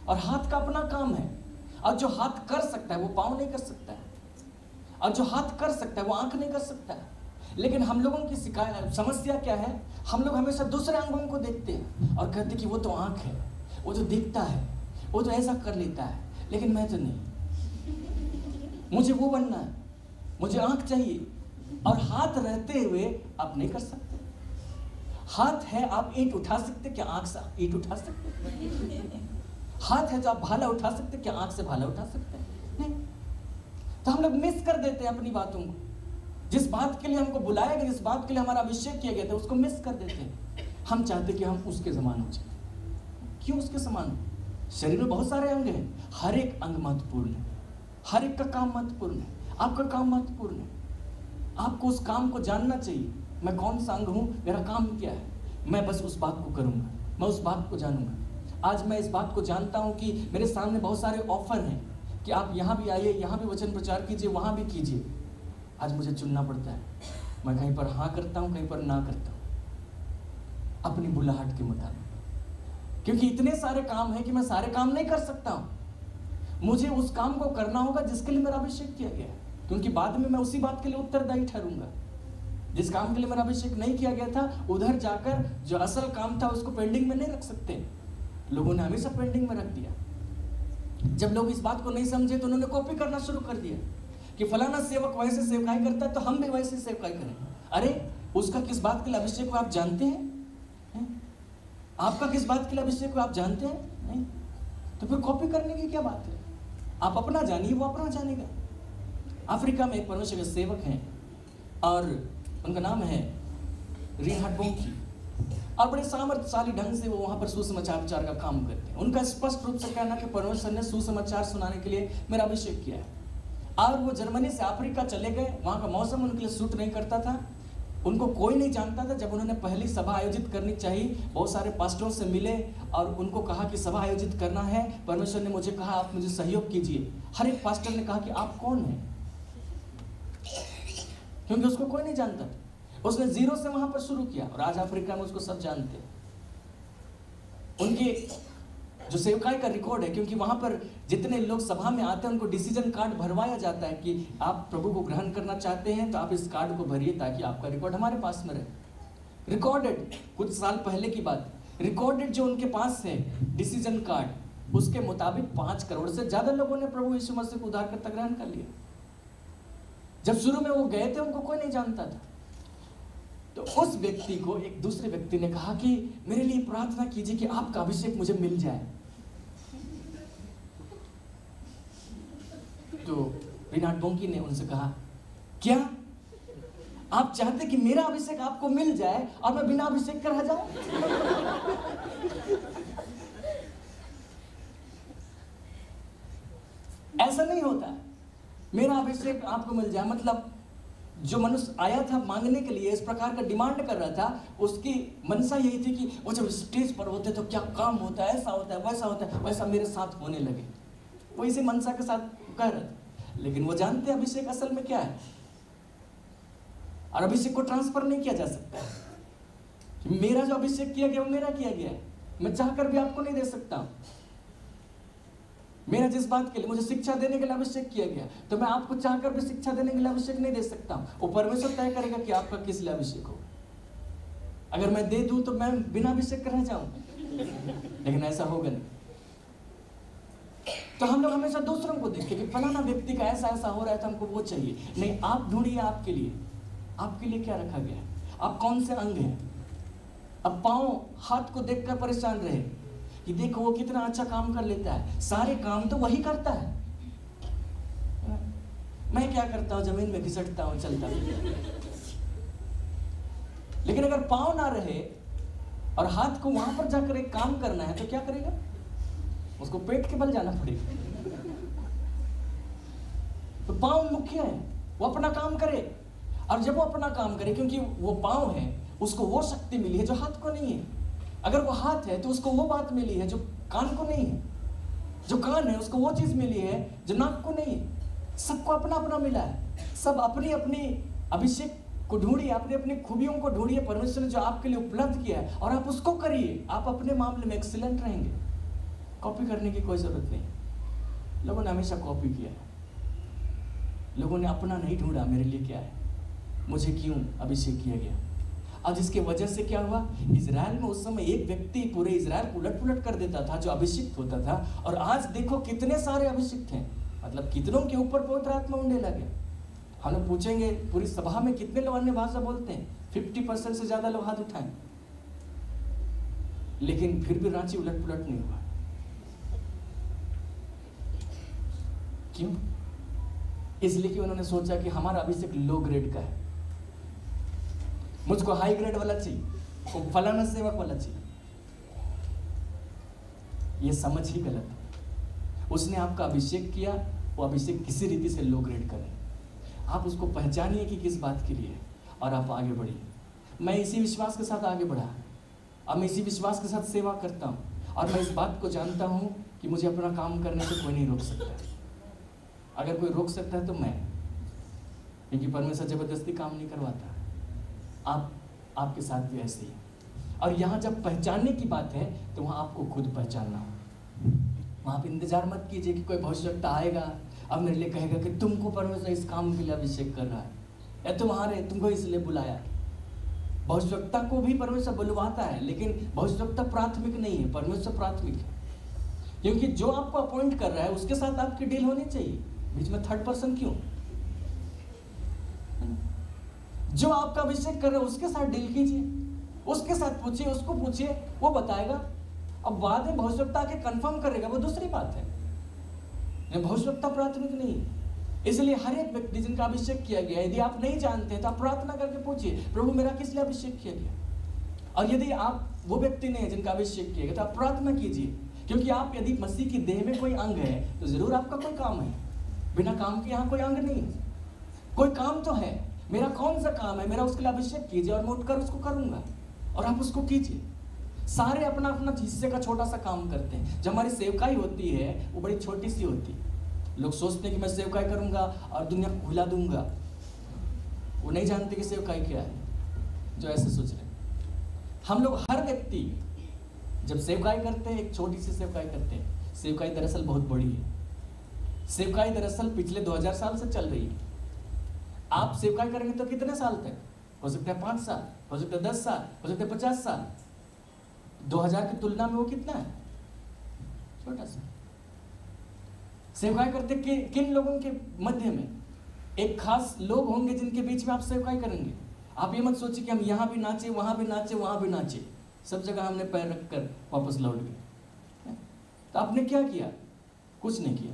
और हाथ का अपना काम है। और जो हाथ कर सकता है वो पाँव नहीं कर सकता है, और जो हाथ कर सकता है वो आंख नहीं कर सकता है। लेकिन हम लोगों की समस्या क्या है, हम लोग हमेशा दूसरे अंगों को देखते हैं और कहते हैं कि वो तो आंख है, वो तो दिखता है, वो तो ऐसा कर लेता है, लेकिन मैं तो नहीं, मुझे वो बनना है, मुझे आंख चाहिए। और हाथ रहते हुए आप नहीं कर सकते। हाथ है, आप ईंट उठा सकते, क्या आंख से ईंट उठा सकते? हाथ है तो आप भाला उठा सकते, क्या आंख से भाला उठा सकते? नहीं। तो हम लोग मिस कर देते हैं अपनी बातों को। जिस बात के लिए हमको बुलाया गया, जिस बात के लिए हमारा अभिषेक किया गया था, उसको मिस कर देते हैं। हम चाहते कि हम उसके समान हो जाए। क्यों उसके समान? शरीर में बहुत सारे अंग हैं, हर एक अंग महत्वपूर्ण है, हर एक का काम महत्वपूर्ण है। आपका काम महत्वपूर्ण है, आपको उस काम को जानना चाहिए। मैं कौन सा अंग हूँ, मेरा काम क्या है, मैं बस उस बात को करूँगा, मैं उस बात को जानूंगा। आज मैं इस बात को जानता हूँ कि मेरे सामने बहुत सारे ऑफर हैं कि आप यहाँ भी आइए, यहाँ भी वचन प्रचार कीजिए, वहाँ भी कीजिए। आज मुझे चुनना पड़ता है, मैं कहीं पर हाँ करता हूँ, कहीं पर ना करता हूँ, अपनी बुलाहट के मुताबिक। क्योंकि इतने सारे काम हैं कि मैं सारे काम नहीं कर सकता हूँ। मुझे उस काम को करना होगा जिसके लिए मेरा अभिषेक किया गया है, क्योंकि बाद में मैं उसी बात के लिए उत्तरदायी ठहरूंगा। जिस काम के लिए मेरा अभिषेक नहीं किया गया था, उधर जाकर जो असल काम था उसको पेंडिंग में नहीं रख सकते। लोगों ने हमेशा पेंडिंग में रख दिया। जब लोग इस बात को नहीं समझे तो उन्होंने कॉपी करना शुरू कर दिया कि फलाना सेवक वैसे सेवकाई करता है तो हम भी वैसे सेवकाई करें। अरे, उसका किस बात के लिए अभिषेक को आप जानते हैं? आपका किस बात के लिए अभिषेक को आप जानते हैं? नहीं। तो फिर कॉपी करने की क्या बात है? आप अपना जानिए, वो अपना जानेगा। अफ्रीका में एक परमेश्वर के सेवक हैं और उनका नाम है रिनहार्ड बोंकी, और बड़े सामर्थ्यशाली ढंग से वो वहाँ पर सुसमाचार प्रचार का काम करते हैं। उनका स्पष्ट रूप से कहना कि परमेश्वर ने सुसमाचार सुनाने के लिए मेरा अभिषेक किया है। और वो जर्मनी से अफ्रीका चले गए। वहाँ का मौसम उनके लिए सूट नहीं करता था, उनको कोई नहीं जानता था। जब उन्होंने पहली सभा आयोजित करनी चाहिए, बहुत सारे पास्टरों से मिले और उनको कहा कि सभा आयोजित करना है, परमेश्वर ने मुझे कहा आप मुझे सहयोग कीजिए। हर एक पास्टर ने कहा कि आप कौन हैं, क्योंकि उसको कोई नहीं जानता था। उसने जीरो से वहां पर शुरू किया और आज अफ्रीका में उसको सब जानते हैं। उनके जो सेवकाई का रिकॉर्ड है, क्योंकि वहां पर जितने लोग सभा में आते हैं उनको डिसीजन कार्ड भरवाया जाता है कि आप प्रभु को ग्रहण करना चाहते हैं तो आप इस कार्ड को भरिए ताकि आपका रिकॉर्ड हमारे पास में रहे। रिकॉर्डेड, कुछ साल पहले की बात, रिकॉर्डेड जो उनके पास है डिसीजन कार्ड, उसके मुताबिक 5 करोड़ से ज्यादा लोगों ने प्रभु यीशु मसीह को उद्धारकर्ता ग्रहण कर लिया। जब शुरू में वो गए थे उनको कोई नहीं जानता था। तो उस व्यक्ति को एक दूसरे व्यक्ति ने कहा कि मेरे लिए प्रार्थना कीजिए कि आपका अभिषेक मुझे मिल जाए। तो रिनहार्ड बोंकी ने उनसे कहा, क्या आप चाहते कि मेरा अभिषेक आपको मिल जाए और मैं बिना अभिषेक के रह जाऊं? ऐसा नहीं होता। मेरा अभिषेक आपको मिल जाए मतलब जो मनुष्य आया था मांगने के लिए, इस प्रकार का डिमांड कर रहा था, उसकी मनसा यही थी कि वो जब स्टेज पर होते तो क्या काम होता है, ऐसा होता है, वैसा होता है, वैसा मेरे साथ होने लगे। वो इसी मनसा के साथ कह रहे थे, लेकिन वो जानते हैं अभिषेक असल में क्या है। और अभिषेक को ट्रांसफर नहीं किया जा सकता कि मेरा जो अभिषेक किया गया वो मेरा किया गया है, मैं चाहकर भी आपको नहीं दे सकता। मेरा जिस बात के लिए मुझे शिक्षा देने के लिए अभिषेक किया गया, तो मैं आपको चाहकर भी शिक्षा देने के लिए अभिषेक नहीं दे सकता। वो परमेश्वर तय करेगा कि आपका किस लिए अभिषेक हो। अगर मैं दे दूं तो मैं बिना अभिषेक कर रह जाऊं, लेकिन ऐसा होगा नहीं। तो हम लोग हमेशा दूसरों को देखते कि फलाना व्यक्ति का ऐसा ऐसा हो रहा है तो हमको वो चाहिए। नहीं, आप ढूंढिए आपके लिए क्या रखा गया है, आप कौन से अंग हैं। अब पाँव हाथ को देखकर परेशान रहे कि देखो वो कितना अच्छा काम कर लेता है, सारे काम तो वही करता है, मैं क्या करता हूँ, जमीन में घिसटता हूँ, चलता हूँ। लेकिन अगर पाँव ना रहे और हाथ को वहां पर जाकर एक काम करना है तो क्या करेगा, उसको पेट के बल जाना पड़ेगा। तो पाँव मुख्य है, वो अपना काम करे, और जब वो अपना काम करे, क्योंकि वो पाँव है, उसको वो शक्ति मिली है जो हाथ को नहीं है। अगर वो हाथ है तो उसको वो बात मिली है जो कान को नहीं है, जो कान है उसको वो चीज मिली है जो नाक को नहीं है। सबको अपना अपना मिला है, सब अपनी अपनी अभिषेक को ढूंढिए, अपनी अपनी खूबियों को ढूंढिए, परमेश्वर ने जो आपके लिए उपलब्ध किया है, और आप उसको करिए, आप अपने मामले में एक्सीलेंट रहेंगे। कॉपी करने की कोई जरूरत नहीं। लोगों ने हमेशा कॉपी किया है, लोगों ने अपना नहीं ढूंढा, मेरे लिए क्या है, मुझे क्यों अभिषेक किया गया। और जिसके वजह से क्या हुआ, इजराइल में उस समय एक व्यक्ति पूरे इजराइल को उलट पुलट कर देता था जो अभिषिक्त होता था, और आज देखो कितने सारे अभिषिक्त हैं, मतलब कितनों के ऊपर पवित्र आत्मा उड़ने लगे। हम लोग पूछेंगे पूरी सभा में कितने लोग अन्य भाषा बोलते हैं, 50% से ज्यादा लोग हाथ उठाएं, लेकिन फिर भी रांची उलट पुलट नहीं हुआ। क्यों? इसलिए कि उन्होंने सोचा कि हमारा अभिषेक लो ग्रेड का है, मुझको हाई ग्रेड वाला चाहिए, वो फलाना सेवक वाला चाहिए। ये समझ ही गलत है। उसने आपका अभिषेक किया, वो अभिषेक किसी रीति से लो ग्रेड करे। आप उसको पहचानिए कि किस बात के लिए, और आप आगे बढ़िए। मैं इसी विश्वास के साथ आगे बढ़ा, अब मैं इसी विश्वास के साथ सेवा करता हूँ, और मैं इस बात को जानता हूँ कि मुझे अपना काम करने से कोई नहीं रोक सकता। अगर कोई रोक सकता है तो मैं, क्योंकि परमेश्वर जबरदस्ती काम नहीं करवाता। आपके साथ भी ऐसे ही। और यहाँ जब पहचानने की बात है तो वहाँ आपको खुद पहचानना हो। वहाँ पे इंतजार मत कीजिए कि कोई भविष्यवक्ता आएगा अब मेरे लिए कहेगा कि तुमको परमेश्वर इस काम के लिए अभिषेक कर रहा है, या तुम्हारे तुमको इसलिए बुलाया। भविष्यवक्ता को भी परमेश्वर बुलवाता है, लेकिन भविष्यवक्ता प्राथमिक नहीं है, परमेश्वर प्राथमिक है। क्योंकि जो आपको अपॉइंट कर रहा है उसके साथ आपकी डील होनी चाहिए, बीच में थर्ड पर्सन क्यों? जो आपका अभिषेक कर रहे हो उसके साथ डील कीजिए, उसके साथ पूछिए, उसको पूछिए, वो बताएगा। अब बाद में भविष्यवक्ता के कंफर्म करेगा, वो दूसरी बात है। भविष्यवक्ता प्राथमिक नहीं है। इसलिए हर एक व्यक्ति जिनका अभिषेक किया गया, यदि आप नहीं जानते हैं तो आप प्रार्थना करके पूछिए, प्रभु मेरा किस लिए अभिषेक किया गया। और यदि आप वो व्यक्ति नहीं है जिनका अभिषेक किया गया तो आप प्रार्थना कीजिए, क्योंकि आप यदि मसीह की देह में कोई अंग है तो जरूर आपका कोई काम है। बिना काम के यहाँ कोई अंग नहीं है, कोई काम तो है। मेरा कौन सा काम है, मेरा उसके लिए अभिषेक कीजिए और मैं उठकर उसको करूंगा, और आप उसको कीजिए। सारे अपना अपना हिस्से का छोटा सा काम करते हैं। जब हमारी सेवकाई होती है वो बड़ी छोटी सी होती है। लोग सोचते हैं कि मैं सेवकाई करूंगा और दुनिया को भुला दूंगा, वो नहीं जानते कि सेवकाई क्या है, जो ऐसे सोच रहे हैं। हम लोग हर व्यक्ति जब सेवकाई करते हैं एक छोटी सी सेवकाई करते हैं। सेवकाई दरअसल बहुत बड़ी है। सेवकाई दरअसल पिछले 2000 साल से चल रही है। आप सेवकाई करेंगे तो कितने साल तक? हो सकता है 5 साल, हो सकता है 10 साल, हो सकता है 50 साल। 2000 की तुलना में वो कितना है? छोटा सा। सेवकाई करते किन लोगों के मध्य में? एक खास लोग होंगे जिनके बीच में आप सेवकाई करेंगे। आप ये मत सोचिए कि हम यहाँ भी नाचे, वहां भी नाचे, वहां भी नाचे, सब जगह हमने पैर रखकर वापस लौट गए। तो आपने क्या किया? कुछ नहीं किया।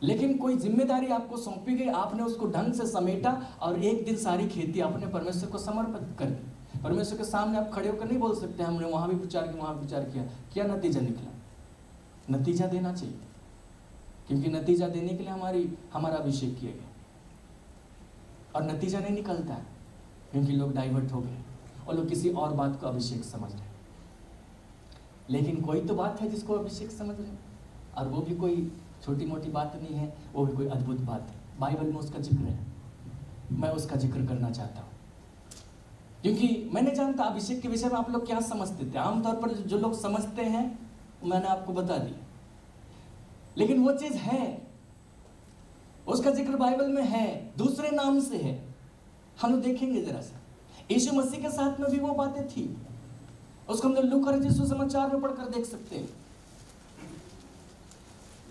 लेकिन कोई जिम्मेदारी आपको सौंपी गई, आपने उसको ढंग से समेटा, और एक दिन सारी खेती आपने परमेश्वर को समर्पित कर दी। परमेश्वर के सामने आप खड़े होकर नहीं बोल सकते हमने वहां भी विचार किया, वहां भी विचार किया, क्या नतीजा निकला? नतीजा देना चाहिए, क्योंकि नतीजा देने के लिए हमारा अभिषेक किया गया। और नतीजा नहीं निकलता है क्योंकि लोग डाइवर्ट हो गए और लोग किसी और बात को अभिषेक समझ रहे। लेकिन कोई तो बात है जिसको अभिषेक समझ रहे, और वो भी कोई छोटी मोटी बात नहीं है, वो भी कोई अद्भुत बात है। बाइबल में उसका जिक्र है, मैं उसका जिक्र करना चाहता हूँ, क्योंकि मैं नहीं जानता अभिषेक के विषय में आप लोग क्या समझते थे। आमतौर पर जो लोग समझते हैं मैंने आपको बता दिया, लेकिन वो चीज है, उसका जिक्र बाइबल में है, दूसरे नाम से है। हम लोग देखेंगे जरा सा, यीशु मसीह के साथ में भी वो बातें थी, उसको हम लोग लूका रचित सुसमाचार में पढ़कर देख सकते हैं।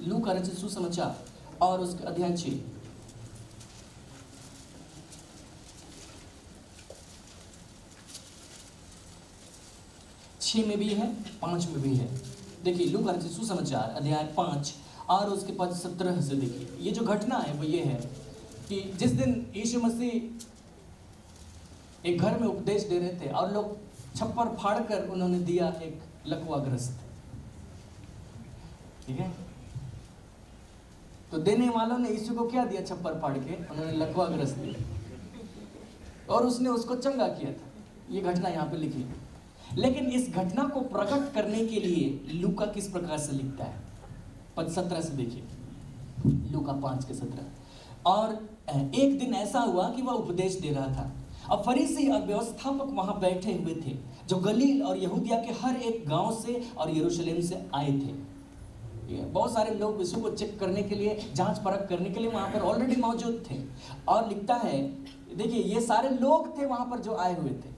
लू का रचित सुसमाचार और उसके अध्याय 6। 6 में भी है, 5 में भी है। देखिए लू का रचित सुसमाचार अध्याय 5 और उसके पद 17 से देखिए। ये जो घटना है वो ये है कि जिस दिन यीशु मसीह एक घर में उपदेश दे रहे थे और लोग छप्पर फाड़ कर उन्होंने दिया एक लकवाग्रस्त, ठीक है। तो देने वालों ने यीशु को क्या दिया? छप्पर फाड़ के उन्होंने लकवाग्रस्त दिया और उसने उसको चंगा किया था। ये घटना यहाँ पे लिखी है। लेकिन इस घटना को प्रकट करने के लिए लूका किस प्रकार से लिखता है? पद 17 से देखिए, लूका 5 के 17। और एक दिन ऐसा हुआ कि वह उपदेश दे रहा था। अब फरीसी और व्यवस्थापक वहां बैठे हुए थे जो गलील और यहूदिया के हर एक गांव से और यरूशलेम से आए थे। बहुत सारे लोग यीशु को चेक करने के लिए, जांच परख करने के लिए वहां पर ऑलरेडी मौजूद थे। और लिखता है, देखिए ये सारे लोग थे वहां पर जो आए हुए थे,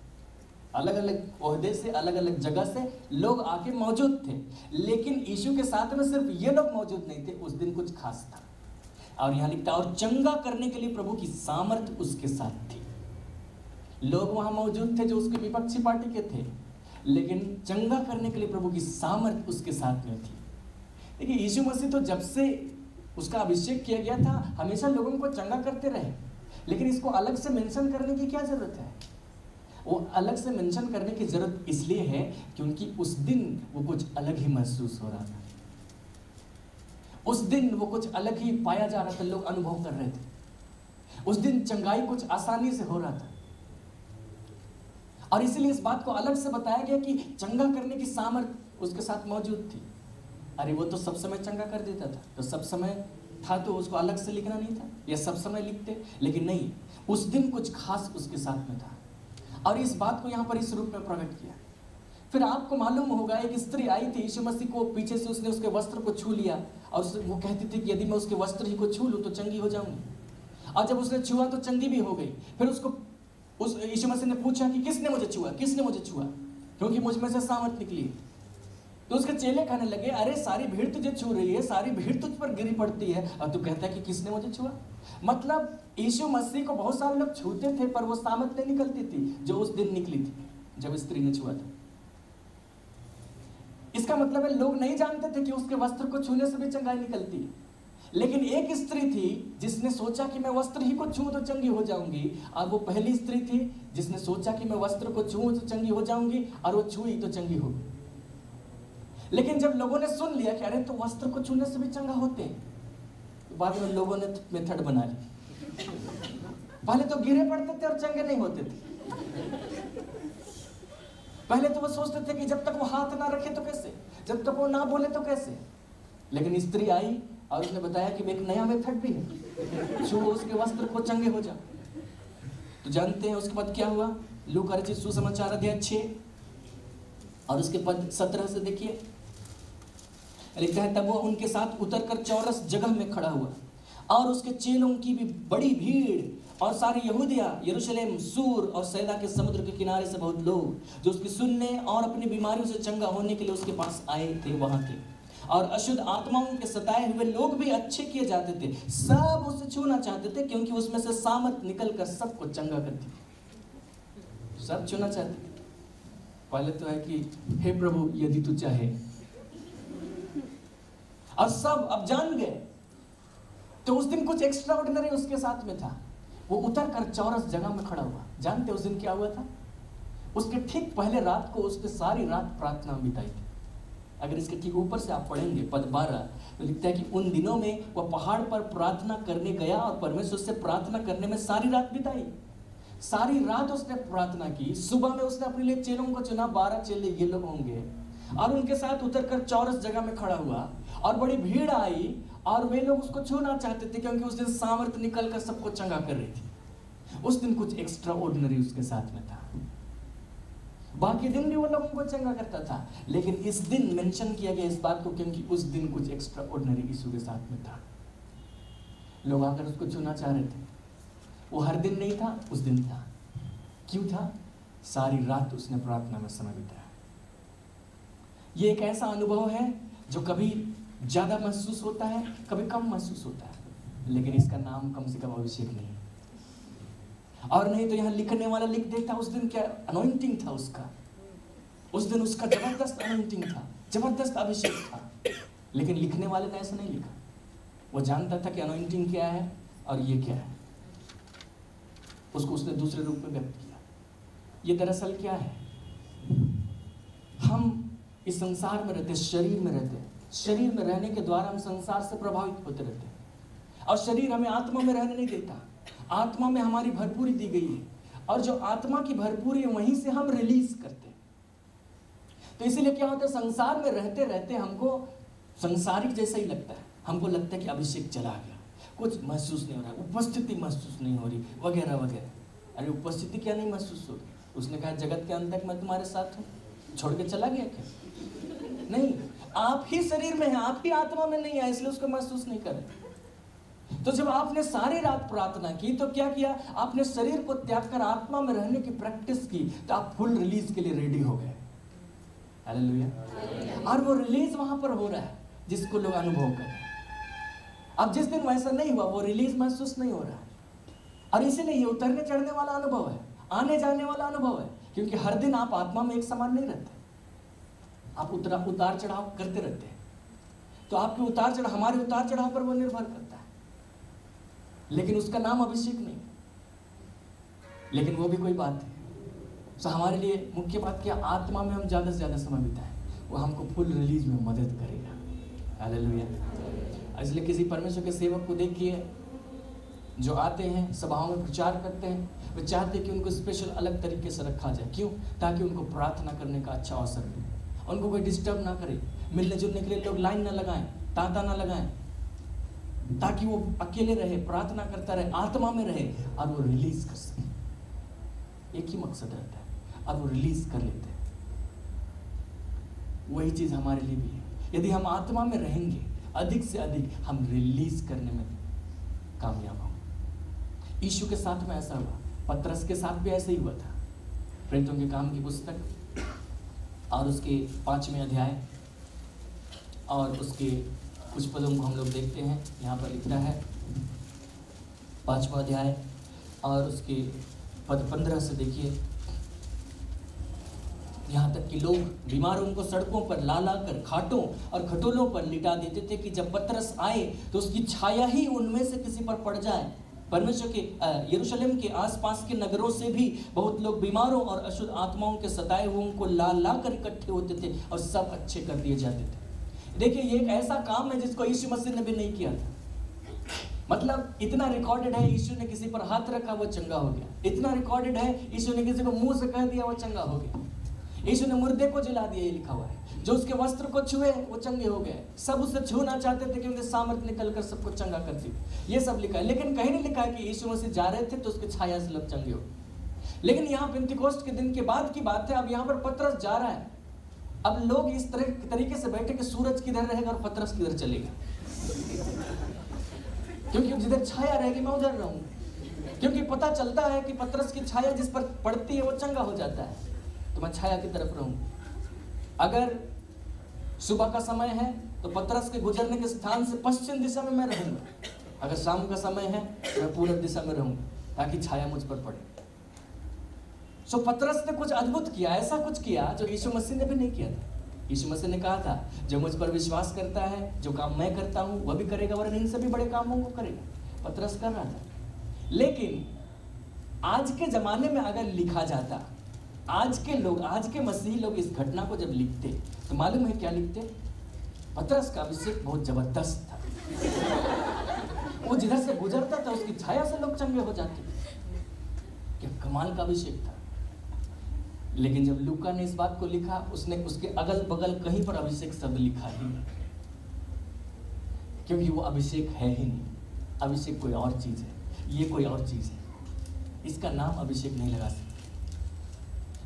अलग अलग ओहदे से, अलग अलग जगह से लोग आके मौजूद थे। लेकिन यीशु के साथ में सिर्फ ये लोग मौजूद नहीं थे, उस दिन कुछ खास था। और यहाँ लिखता है, और चंगा करने के लिए प्रभु की सामर्थ उसके साथ थी। लोग वहां मौजूद थे जो उसके विपक्षी पार्टी के थे, लेकिन चंगा करने के लिए प्रभु की सामर्थ उसके साथ में थी। देखिए यीशु मसीह तो जब से उसका अभिषेक किया गया था हमेशा लोगों को चंगा करते रहे, लेकिन इसको अलग से मेंशन करने की क्या जरूरत है? वो अलग से मेंशन करने की जरूरत इसलिए है क्योंकि उस दिन वो कुछ अलग ही महसूस हो रहा था। उस दिन वो कुछ अलग ही पाया जा रहा था, लोग अनुभव कर रहे थे। उस दिन चंगाई कुछ आसानी से हो रहा था और इसलिए इस बात को अलग से बताया गया कि चंगा करने की सामर्थ उसके साथ मौजूद थी। अरे वो तो सब समय चंगा कर देता था, तो सब समय था तो उसको अलग से लिखना नहीं था, या सब समय लिखते, लेकिन नहीं, उस दिन कुछ खास उसके साथ में था और इस बात को यहाँ पर इस रूप में प्रकट किया। फिर आपको मालूम होगा, एक स्त्री आई थी यीशु मसीह को, पीछे से उसने उसके वस्त्र को छू लिया और वो कहती थी कि यदि मैं उसके वस्त्र ही को छू लूँ तो चंगी हो जाऊंगी। और जब उसने छुआ तो चंगी भी हो गई। फिर उसको उस यीशु मसीह ने पूछा कि किसने मुझे छुआ, किसने मुझे छुआ, क्योंकि मुझ में से सामर्थ निकली। तो उसके चेले कहने लगे, अरे सारी भीड़ तुझे छू रही है, सारी भीड़ तुझ पर गिरी पड़ती है और तू कहता है कि किसने मुझे छुआ। मतलब यीशु मसीह को बहुत सारे लोग छूते थे पर वो सामर्थ नहीं निकलती थी जो उस दिन निकली थी जब स्त्री ने छुआ था। इसका मतलब है लोग नहीं जानते थे कि उसके वस्त्र को छूने से भी चंगाई निकलती है। लेकिन एक स्त्री थी जिसने सोचा कि मैं वस्त्र ही को छूं तो चंगी हो जाऊंगी, और वो पहली स्त्री थी जिसने सोचा कि मैं वस्त्र को छूं तो चंगी हो जाऊंगी, और वो छुई तो चंगी हो गई। लेकिन जब लोगों ने सुन लिया कि अरे तो वस्त्र को छूने से भी चंगा होते हैं, तो बाद में लोगों ने मेथड बना ली। पहले तो गिरे पड़ते थे और चंगे नहीं होते थे। पहले तो वो सोचते थे कि जब तक वो हाथ ना रखे तो कैसे, जब तक वो ना बोले तो कैसे। लेकिन स्त्री आई और उसने बताया कि एक नया मेथड भी है, छू उसके वस्त्र को चंगे हो जाओ। तो जानते हैं उसके बाद क्या हुआ? लू का रचित सुसमाचार अध्याय 6 और उसके पद 17 से देखिए, लिखता है, तब वो उनके साथ उतरकर चौरस जगह में खड़ा हुआ और उसके चेलों की भी बड़ी भीड़ और सारी यहूदिया, यरूशलेम, सूर और सैदा के समुद्र के किनारे से बहुत लोग जो उसकी सुनने और अपनी बीमारियों से चंगा होने के लिए उसके पास आए थे वहां थे। और अशुद्ध आत्माओं के सताए हुए लोग भी अच्छे किए जाते थे, सब उसे छूना चाहते थे क्योंकि उसमें से सामर्थ निकलकर सबको चंगा करती थी। सब छूना चाहते थे। पहले तो है कि हे प्रभु यदि तू चाहे, और सब अब जान गए। तो उस दिन कुछ एक्स्ट्रा ऑर्डिनरी उसके साथ में था। वो उतर कर चौरस जगह में खड़ा हुआ। जानते उस दिन क्या हुआ था? उसके ठीक पहले रात को उसने सारी रात प्रार्थना में बिताई थी। अगर इसके ठीक ऊपर से आप पढ़ेंगे पद 12, तो लिखता है कि उन दिनों में वह पहाड़ पर प्रार्थना करने गया और परमेश्वर से प्रार्थना करने में सारी रात बिताई। सारी रात उसने प्रार्थना की। सुबह में उसने अपने लिए चेलों को चुना, 12 चेले ये लोग होंगे, और उनके साथ उतरकर चौरस जगह में खड़ा हुआ और बड़ी भीड़ आई और वे लोग उसको छूना चाहते थे क्योंकि उस दिन सामर्थ निकलकर सबको चंगा कर रही थी। उस दिन कुछ एक्स्ट्रा ऑर्डिनरी उसके साथ में था। बाकी दिन भी वो लोगों को चंगा करता था, लेकिन इस दिन मेंशन किया गया इस बात को क्योंकि उस दिन कुछ एक्स्ट्रा ऑर्डिनरी यीशु के साथ में था। लोग आकर उसको छूना चाह रहे थे। वो हर दिन नहीं था, उस दिन था। क्यों था? सारी रात उसने प्रार्थना में समय बिताया। ये एक ऐसा अनुभव है जो कभी ज्यादा महसूस होता है, कभी कम महसूस होता है, लेकिन इसका नाम कम से कम अभिषेक नहीं है। और नहीं तो यहाँ लिखने वाला लिख देता, उस दिन क्या अनॉइंटिंग था उसका, उस दिन उसका जबरदस्त अनॉइंटिंग था, जबरदस्त अभिषेक था, लेकिन लिखने वाले ने ऐसा नहीं लिखा। वो जानता था कि अनॉइंटिंग क्या है और ये क्या है, उसको उसने दूसरे रूप में व्यक्त किया। ये दरअसल क्या है, हम इस संसार में रहते, शरीर में रहते, शरीर में रहने के द्वारा हम संसार से प्रभावित होते रहते हैं, और शरीर हमें आत्मा में रहने नहीं देता। आत्मा में हमारी भरपूरी दी गई है, और जो आत्मा की भरपूरी है वहीं से हम रिलीज करते हैं। तो इसीलिए क्या होता है, संसार में रहते रहते हमको संसारिक जैसा ही लगता है, हमको लगता है कि अभिषेक चला गया, कुछ महसूस नहीं हो रहा, उपस्थिति महसूस नहीं हो रही, वगैरह वगैरह। अरे उपस्थिति क्या नहीं महसूस हो रही? उसने कहा जगत के अंत तक मैं तुम्हारे साथ हूँ, छोड़ के चला गया क्या? नहीं, आप ही शरीर में हैं, आप ही आत्मा में नहीं है, इसलिए उसको महसूस नहीं कर रहे। तो जब आपने सारी रात प्रार्थना की तो क्या किया, आपने शरीर को त्याग कर आत्मा में रहने की प्रैक्टिस की, तो आप फुल रिलीज के लिए रेडी हो गए। हालेलुया। और वो रिलीज वहां पर हो रहा है जिसको लोग अनुभव करें। अब जिस दिन वैसा नहीं हुआ, वो रिलीज महसूस नहीं हो रहा है, और इसीलिए ये उतरने चढ़ने वाला अनुभव है, आने जाने वाला अनुभव है, क्योंकि हर दिन आप आत्मा में एक समान नहीं रहते, आप उतार चढ़ाव करते रहते हैं। तो आपके उतार चढ़ाव, हमारे उतार चढ़ाव पर वो निर्भर करता है, लेकिन उसका नाम अभिषेक नहीं। लेकिन वो भी कोई बात है। तो हमारे लिए मुख्य बात क्या, आत्मा में हम ज्यादा से ज्यादा समय बिताएं, वो हमको फुल रिलीज में मदद करेगा। हालेलुया। इसलिए किसी परमेश्वर के सेवक को देखिए जो आते हैं, सभाओं में प्रचार करते हैं, वे चाहते हैं कि उनको स्पेशल अलग तरीके से रखा जाए। क्यों? ताकि उनको प्रार्थना करने का अच्छा अवसर मिले, उनको कोई डिस्टर्ब ना करे, मिलने जुलने के लिए लोग लाइन ना लगाएं, तांता ना लगाएं, ताकि वो अकेले रहे, प्रार्थना करता रहे, आत्मा में रहे, और वो रिलीज कर सके। एक ही मकसद रहता है, और वो रिलीज कर लेते हैं। वही चीज हमारे लिए भी है। यदि हम आत्मा में रहेंगे, अधिक से अधिक हम रिलीज करने में कामयाब होंगे। यीशु के साथ में ऐसा हुआ, पतरस के साथ भी ऐसा ही हुआ था। प्रेरितों के काम की पुस्तक और उसके 5वें अध्याय और उसके कुछ पदों को हम लोग देखते हैं। यहाँ पर लिखा है 5वां अध्याय और उसके पद 15 से देखिए। यहाँ तक कि लोग बीमारों को सड़कों पर ला ला कर खाटों और खटोलों पर लिटा देते थे कि जब पतरस आए तो उसकी छाया ही उनमें से किसी पर पड़ जाए। परमेश्वर के यरूशलेम के आसपास के नगरों से भी बहुत लोग बीमारों और अशुद्ध आत्माओं के सताए हुओं को ला ला कर इकट्ठे होते थे और सब अच्छे कर दिए जाते थे। देखिए, ये एक ऐसा काम है जिसको यीशु मसीह ने भी नहीं किया था। मतलब इतना रिकॉर्डेड है, यीशु ने किसी पर हाथ रखा वो चंगा हो गया। इतना रिकॉर्डेड है, यीशु ने किसी को मुंह से कह दिया वो चंगा हो गया। यीशु ने मुर्दे को जिला दिया, ये लिखा हुआ है। जो उसके वस्त्र को छुए वो चंगे हो गए। सब उससे छूना चाहते थे क्योंकि सामर्थ निकलकर सबको चंगा करती थी। ये सब लिखा है, लेकिन कहीं नहीं लिखा है कि यीशु मसीह जा रहे थे तो उसके छाया से लोग चंगे हो। लेकिन यहाँ पेंतिकोस्त के दिन के बाद की बात है। अब यहाँ पर पतरस जा रहा है। अब लोग इस तरीके से बैठे कि सूरज किधर रहेगा और पतरस किधर चलेगा, क्योंकि जिधर छाया रहेगी मैं उधर रहूंगा। क्योंकि पता चलता है कि पतरस की छाया जिस पर पड़ती है वो चंगा हो जाता है, तो मैं छाया की तरफ रहूंगा। अगर सुबह का समय है तो पतरस के गुजरने के स्थान से पश्चिम दिशा में मैं रहूंगा। अगर शाम का समय है तो मैं पूर्व दिशा में रहूंगा ताकि छाया मुझ पर पड़े। सो पतरस ने कुछ अद्भुत किया, ऐसा कुछ किया जो यीशु मसीह ने भी नहीं किया था। यीशु मसीह ने कहा था, जो मुझ पर विश्वास करता है, जो काम मैं करता हूं वह भी करेगा, वरन इनसे भी बड़े कामों को करेगा। पतरस कर रहा था। लेकिन आज के जमाने में अगर लिखा जाता, आज के लोग, आज के मसीही लोग इस घटना को जब लिखते तो मालूम है क्या लिखते? पतरस का अभिषेक बहुत जबरदस्त था। वो जिधर से गुजरता था उसकी छाया से लोग चंगे हो जाते। क्या कमाल का अभिषेक था। लेकिन जब लूका ने इस बात को लिखा, उसने उसके अगल बगल कहीं पर अभिषेक शब्द लिखा ही नहीं, क्योंकि वो अभिषेक है ही नहीं। अभिषेक कोई और चीज है, ये कोई और चीज है। इसका नाम अभिषेक नहीं लगा सकते।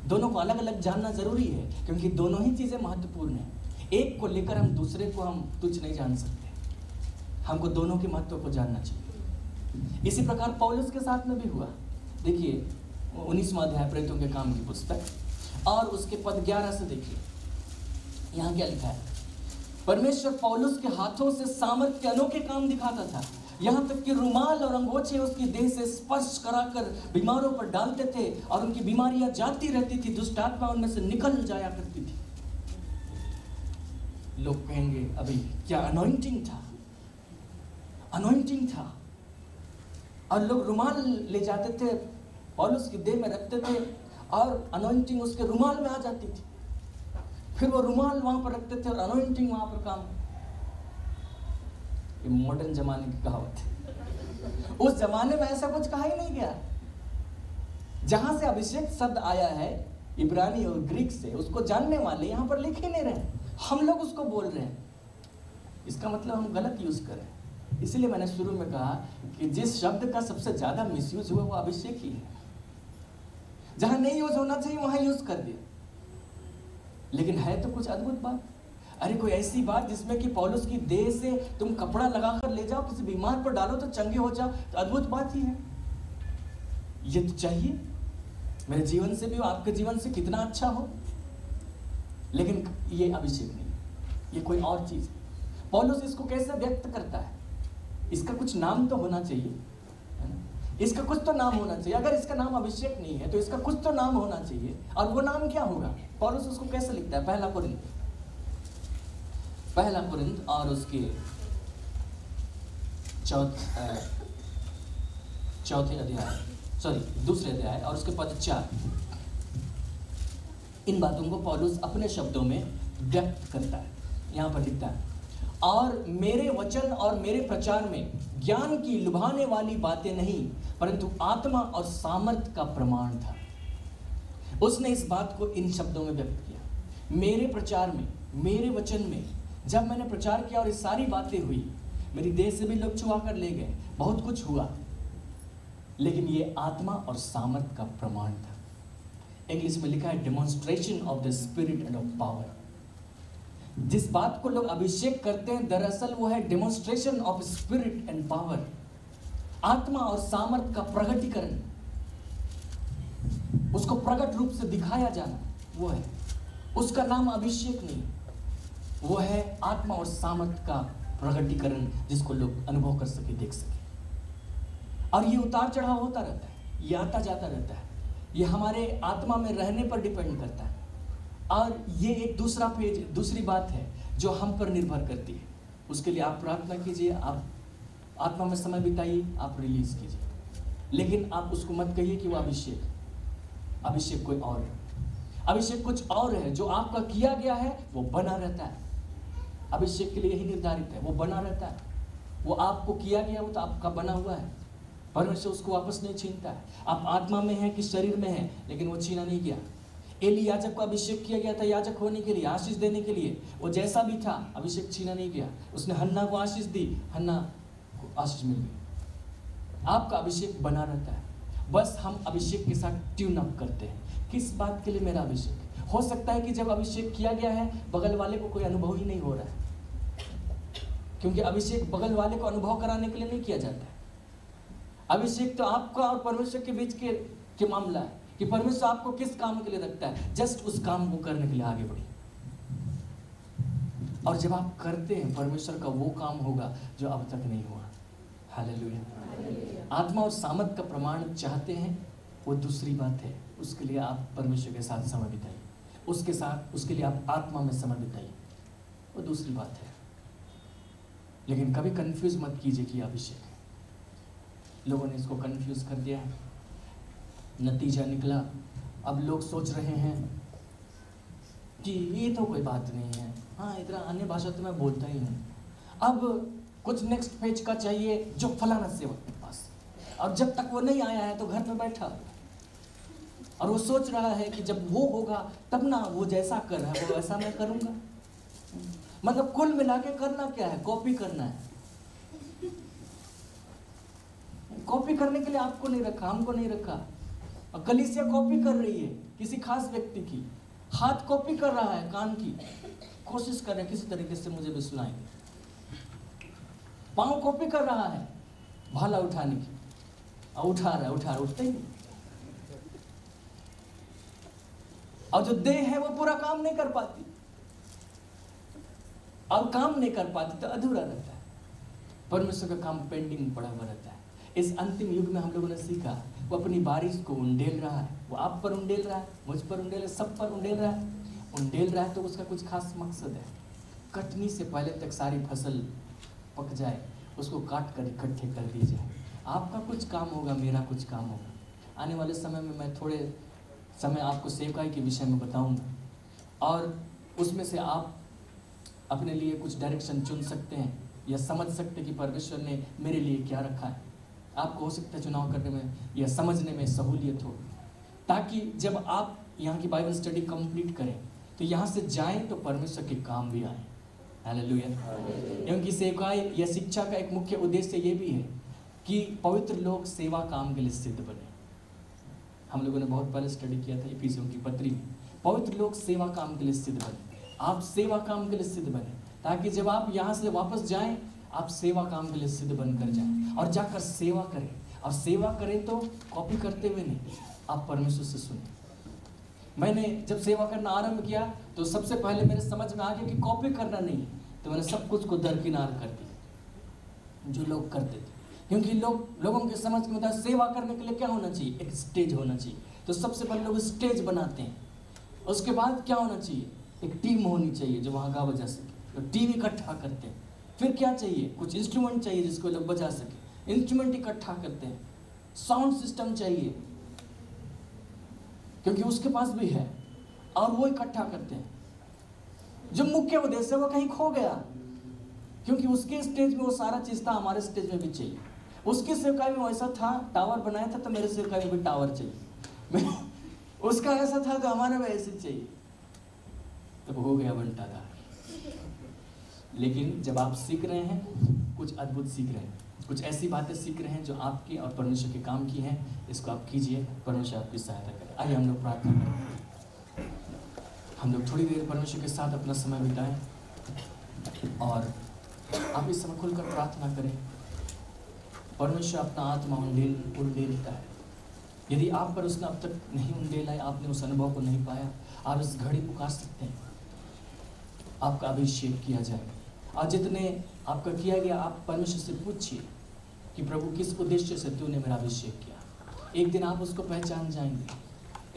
दोनों को अलग अलग जानना जरूरी है, क्योंकि दोनों ही चीजें महत्वपूर्ण हैं। एक को लेकर हम दूसरे को हम तुच्छ नहीं जान सकते। हमको दोनों के महत्व को जानना चाहिए। इसी प्रकार पौलुस के साथ में भी हुआ। देखिए 19वां अध्याय प्रेरितों के काम की पुस्तक और उसके पद 11 से देखिए। यहाँ क्या लिखा है? परमेश्वर पौलुस के हाथों से सामर्थ के अनोखे काम दिखाता था। यहाँ तक कि रुमाल और अंगोछे उसकी देह से स्पर्श कराकर बीमारों पर डालते थे और उनकी बीमारियां जाती रहती थी, दुष्ट आत्मा उनमें से निकल जाया करती थी। लोग कहेंगे अभी क्या अनॉइंटिंग था, अनॉइंटिंग था। और लोग रुमाल ले जाते थे, पौलुस की देह में रखते थे और अनॉइंटिंग उसके रुमाल में आ जाती थी। फिर वो रुमाल वहां पर रखते थे और अनॉइंटिंग वहां पर काम। ये मॉडर्न जमाने की कहावत है। उस जमाने में ऐसा कुछ कहा ही नहीं गया। जहां से अभिषेक शब्द आया है इब्रानी और ग्रीक से, उसको जानने वाले यहां पर लिख ही नहीं रहे, हम लोग उसको बोल रहे हैं। इसका मतलब हम गलत यूज कर रहे हैं। इसलिए मैंने शुरू में कहा कि जिस शब्द का सबसे ज्यादा मिसयूज हुआ वो अभिषेक ही है। जहां नहीं यूज होना चाहिए वहां यूज कर दिया। लेकिन है तो कुछ अद्भुत बात। अरे कोई ऐसी बात जिसमें कि पौलुस की देह से तुम कपड़ा लगाकर ले जाओ, किसी बीमार पर डालो तो चंगे हो जाओ, तो अद्भुत बात ही है। ये तो चाहिए मेरे जीवन से भी, आपके जीवन से कितना अच्छा हो। लेकिन ये अभिषेक नहीं, ये कोई और चीज है। पौलुस इसको कैसे व्यक्त करता है? इसका कुछ नाम तो होना चाहिए, है ना? इसका कुछ तो नाम होना चाहिए। अगर इसका नाम अभिषेक नहीं है तो इसका कुछ तो नाम होना चाहिए। और वो नाम क्या होगा? पौलुस उसको कैसे लिखता है? पहला कुरिन्थ और उसके दूसरे अध्याय और उसके पद 4। इन बातों को पौलुस अपने शब्दों में व्यक्त करता है। यहां पर लिखता है, और मेरे वचन और मेरे प्रचार में ज्ञान की लुभाने वाली बातें नहीं, परंतु आत्मा और सामर्थ का प्रमाण था। उसने इस बात को इन शब्दों में व्यक्त किया। मेरे प्रचार में, मेरे वचन में, जब मैंने प्रचार किया और ये सारी बातें हुई, मेरी देह से भी लोग छुआ कर ले गए, बहुत कुछ हुआ, लेकिन ये आत्मा और सामर्थ का प्रमाण था। इंग्लिश में लिखा है demonstration of the spirit end of power. जिस बात को लोग अभिषेक करते हैं दरअसल वो है demonstration of spirit and power, आत्मा और सामर्थ का प्रगटीकरण, उसको प्रकट रूप से दिखाया जाना, वो है। उसका नाम अभिषेक नहीं, वो है आत्मा और सामर्थ का प्रगटीकरण, जिसको लोग अनुभव कर सके, देख सके। और ये उतार चढ़ाव होता रहता है, ये आता जाता रहता है, ये हमारे आत्मा में रहने पर डिपेंड करता है। और ये एक दूसरी बात है जो हम पर निर्भर करती है। उसके लिए आप प्रार्थना कीजिए, आप आत्मा में समय बिताइए, आप रिलीज कीजिए। लेकिन आप उसको मत कहिए कि वो अभिषेक कोई और है। अभिषेक कुछ और है। जो आपका किया गया है वो बना रहता है। अभिषेक के लिए यही निर्धारित है, वो बना रहता है। वो आपको किया गया, वो तो आपका बना हुआ है। परमेश्वर उसको वापस नहीं छीनता है। आप आत्मा में हैं कि शरीर में हैं, लेकिन वो छीना नहीं गया। एली याजक को अभिषेक किया गया था याजक होने के लिए, आशीष देने के लिए। वो जैसा भी था, अभिषेक छीना नहीं गया। उसने हन्ना को आशीष दी, हन्ना को आशीष मिल गई। आपका अभिषेक बना रहता है, बस हम अभिषेक के साथ ट्यून अप करते हैं। किस बात के लिए मेरा अभिषेक? हो सकता है कि जब अभिषेक किया गया है बगल वाले को कोई अनुभव ही नहीं हो रहा है, क्योंकि अभिषेक बगल वाले को अनुभव कराने के लिए नहीं किया जाता है। अभिषेक तो आपका और परमेश्वर के बीच के मामला है कि परमेश्वर आपको किस काम के लिए रखता है, जस्ट उस काम को करने के लिए आगे बढ़िए। और जब आप करते हैं, परमेश्वर का वो काम होगा जो अब तक नहीं हुआ। हालेलुया। आत्मा और सामर्थ का प्रमाण चाहते हैं, वो दूसरी बात है। उसके लिए आप परमेश्वर के साथ समय बिताइए, उसके लिए आप आत्मा में समय बिताइए, वो दूसरी बात है। लेकिन कभी कंफ्यूज मत कीजिए कि अभिषेक है। लोगों ने इसको कंफ्यूज कर दिया है, नतीजा निकला अब लोग सोच रहे हैं कि ये तो कोई बात नहीं है, हाँ इतना अन्य भाषा तो मैं बोलता ही हूँ, अब कुछ नेक्स्ट पेज का चाहिए जो फलाना सेवक के पास, और जब तक वो नहीं आया है तो घर में बैठा और वो सोच रहा है कि जब वो होगा तब ना, वो जैसा कर रहा है वो वैसा मैं करूँगा। मतलब कुल मिला के करना क्या है? कॉपी करना है। कॉपी करने के लिए आपको नहीं रखा, हमको नहीं रखा। और कलीसिया कॉपी कर रही है किसी खास व्यक्ति की, हाथ कॉपी कर रहा है कान की, कोशिश कर रहे हैं किसी तरीके से मुझे भी सुनाएंगे। पाँव कॉपी कर रहा है भाला उठाने की, और उठा रहा है, उठते ही। और जो देह है वो पूरा काम नहीं कर पाती। और काम नहीं कर पाते तो अधूरा रहता है। परमेश्वर का काम पेंडिंग पड़ा हुआ रहता है। इस अंतिम युग में हम लोगों ने सीखा, वो अपनी बारिश को उंडेल रहा है। वो आप पर उंडेल रहा है, मुझ पर उंडेल रहा है, सब पर उंडेल रहा है। उंडेल रहा है तो उसका कुछ खास मकसद है। कटनी से पहले तक सारी फसल पक जाए, उसको काट कर इकट्ठे कर दी जाए। आपका कुछ काम होगा, मेरा कुछ काम होगा। आने वाले समय में मैं थोड़े समय आपको सेवकाई के विषय में बताऊंगा और उसमें से आप अपने लिए कुछ डायरेक्शन चुन सकते हैं या समझ सकते हैं कि परमेश्वर ने मेरे लिए क्या रखा है। आपको हो सकता है चुनाव करने में या समझने में सहूलियत हो, ताकि जब आप यहाँ की बाइबल स्टडी कंप्लीट करें तो यहाँ से जाएं तो परमेश्वर के काम भी आए। हालेलुया। क्योंकि सेवकाई या शिक्षा का एक मुख्य उद्देश्य ये भी है कि पवित्र लोग सेवा काम के लिए सिद्ध बने। हम लोगों ने बहुत पहले स्टडी किया था इफिसियों की पत्री में, पवित्र लोग सेवा काम के लिए सिद्ध बने। आप सेवा काम के लिए सिद्ध बने, ताकि जब आप यहाँ से वापस जाएं आप सेवा काम के लिए सिद्ध बनकर जाएं और जाकर सेवा करें। और सेवा करें तो कॉपी करते हुए नहीं, आप परमेश्वर से सुने। मैंने जब सेवा करना आरंभ किया तो सबसे पहले मेरे समझ में आ गया कि कॉपी करना नहीं है, तो मैंने सब कुछ को दरकिनार कर दिया जो लोग करते थे। क्योंकि लोगों के समझ में होता है सेवा करने के लिए क्या होना चाहिए, एक स्टेज होना चाहिए। तो सबसे पहले लोग स्टेज बनाते हैं, उसके बाद क्या होना चाहिए, एक टीम होनी चाहिए जो वहाँ गा बजा सके, तो टीम इकट्ठा करते हैं। फिर क्या चाहिए, कुछ इंस्ट्रूमेंट चाहिए जिसको लोग बजा सके, इंस्ट्रूमेंट इकट्ठा करते हैं। साउंड सिस्टम चाहिए क्योंकि उसके पास भी है, और वो इकट्ठा करते हैं। जो मुख्य उद्देश्य है वो कहीं खो गया, क्योंकि उसके स्टेज में वो सारा चीज था, हमारे स्टेज में भी चाहिए। उसकी सेवकाई में वैसा था, टावर बनाया था तो मेरे सेवकाई में भी टावर चाहिए। उसका ऐसा था तो हमारे में ऐसे चाहिए, तब हो गया बंटाधार। लेकिन जब आप सीख रहे हैं, कुछ अद्भुत सीख रहे हैं, कुछ ऐसी बातें सीख रहे हैं जो आपकी और परमेश्वर के काम की हैं, इसको आप कीजिए, परमेश्वर आपकी सहायता करे। आइए हम लोग प्रार्थना करें। हम लोग थोड़ी देर परमेश्वर के साथ अपना समय बिताएं और आप इस समय खुलकर प्रार्थना करें। परमेश्वर अपना आत्मा उंडेलता है। यदि आप पर उसने अब तक नहीं उंडेला है, आपने उस अनुभव को नहीं पाया, आप इस घड़ी पुकार सकते हैं, आपका अभिषेक किया जाए। और जितने आपका किया गया, आप परमेश्वर से पूछिए कि प्रभु किस उद्देश्य से तूने मेरा अभिषेक किया। एक दिन आप उसको पहचान जाएंगे,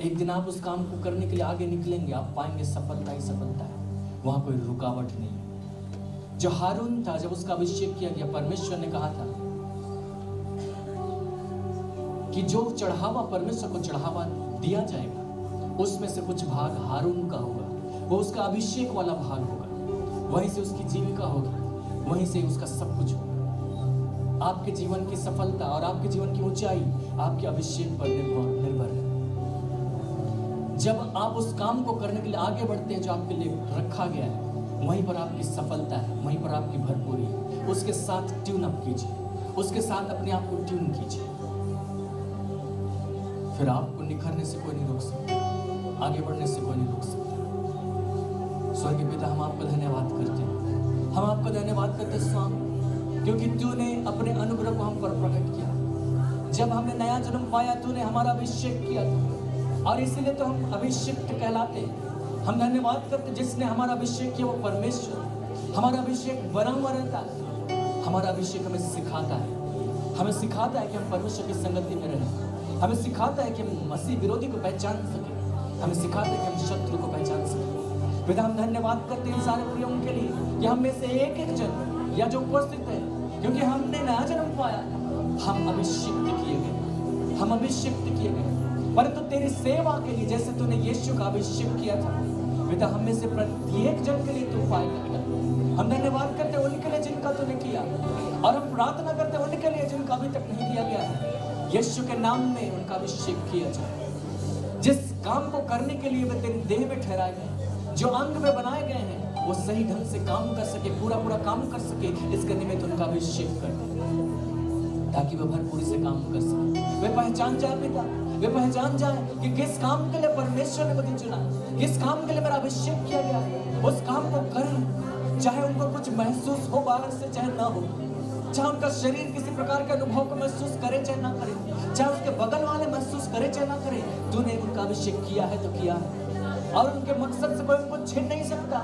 एक दिन आप उस काम को करने के लिए आगे निकलेंगे, आप पाएंगे सफलता ही सफलता है, वहाँ कोई रुकावट नहीं है। जो हारून था, जब उसका अभिषेक किया गया, परमेश्वर ने कहा था कि जो चढ़ावा परमेश्वर को चढ़ावा दिया जाएगा, उसमें से कुछ भाग हारून का होगा, वो उसका अभिषेक वाला भाग होगा, वहीं से उसकी जीविका होगी, वहीं से उसका सब कुछ होगा। आपके जीवन की सफलता और आपके जीवन की ऊंचाई आपके अभिषेक पर निर्भर है। जब आप उस काम को करने के लिए आगे बढ़ते हैं जो आपके लिए रखा गया है, वहीं पर आपकी सफलता है, वहीं पर आपकी भरपूरी है। उसके साथ ट्यून अप कीजिए, उसके साथ अपने आप को ट्यून कीजिए, फिर आपको निखरने से कोई नहीं रोक सकता, आगे बढ़ने से कोई नहीं रोक सकता। स्वर्गीय पिता, हम आपका धन्यवाद करते हैं, हम आपका धन्यवाद करते हैं स्वामी, क्योंकि तूने अपने अनुग्रह को हम पर प्रकट किया। जब हमने नया जन्म पाया, तूने हमारा अभिषेक किया था, और इसीलिए तो हम अभिषेक कहलाते हैं। हम धन्यवाद करते, जिसने हमारा अभिषेक किया वो परमेश्वर। हमारा अभिषेक बना हुआ रहता है, हमारा अभिषेक हमें सिखाता है, हमें सिखाता है कि हम परमेश्वर की संगति में रहें, हमें सिखाता है कि हम मसीह विरोधी को पहचान सकें, हमें सिखाता है कि हम शत्रु को पहचान सकें। पिता, हम धन्यवाद करते हैं सारे प्रियों के लिए कि हम में से एक एक जन या जो उपस्थित है, क्योंकि हमने नया जन्म पाया, हम अभिषिक्त किए गए, हम अभिषिक्त किए गए, परंतु तेरी सेवा के लिए जैसे तूने यीशु का अभिषेक किया था। पिता, हम में से प्रत्येक जन के लिए तू पाएगा। हम धन्यवाद करते हैं उनके लिए जिनका तूने किया, और हम प्रार्थना करते हैं उनके लिए जिनका अभी तक नहीं किया गया है। यीशु के नाम में उनका अभिषेक किया जाए। जिस काम को करने के लिए वे तेरी देह में ठहराए गए, जो अंग में बनाए गए हैं, वो सही ढंग से काम कर सके, पूरा काम कर सके, इसके निमित्त उनका अभिषेक कर, ताकि वह भरपूरी से काम कर सके। वे पहचान जाए पिता, वे पहचान जाए कि किस काम के लिए परमेश्वर ने मुझे चुना, किस काम के लिए मेरा अभिषेक किया गया, उस काम को करें, चाहे उनको कुछ महसूस हो बाहर से, चाहे ना हो, चाहे उनका शरीर किसी प्रकार के अनुभव को महसूस करे चाहे ना करे, चाहे उसके बगल वाले महसूस करे चाहे ना करे, तूने उनका अभिषेक किया है तो किया है, और उनके मकसद से कोई उनको छीन नहीं सकता।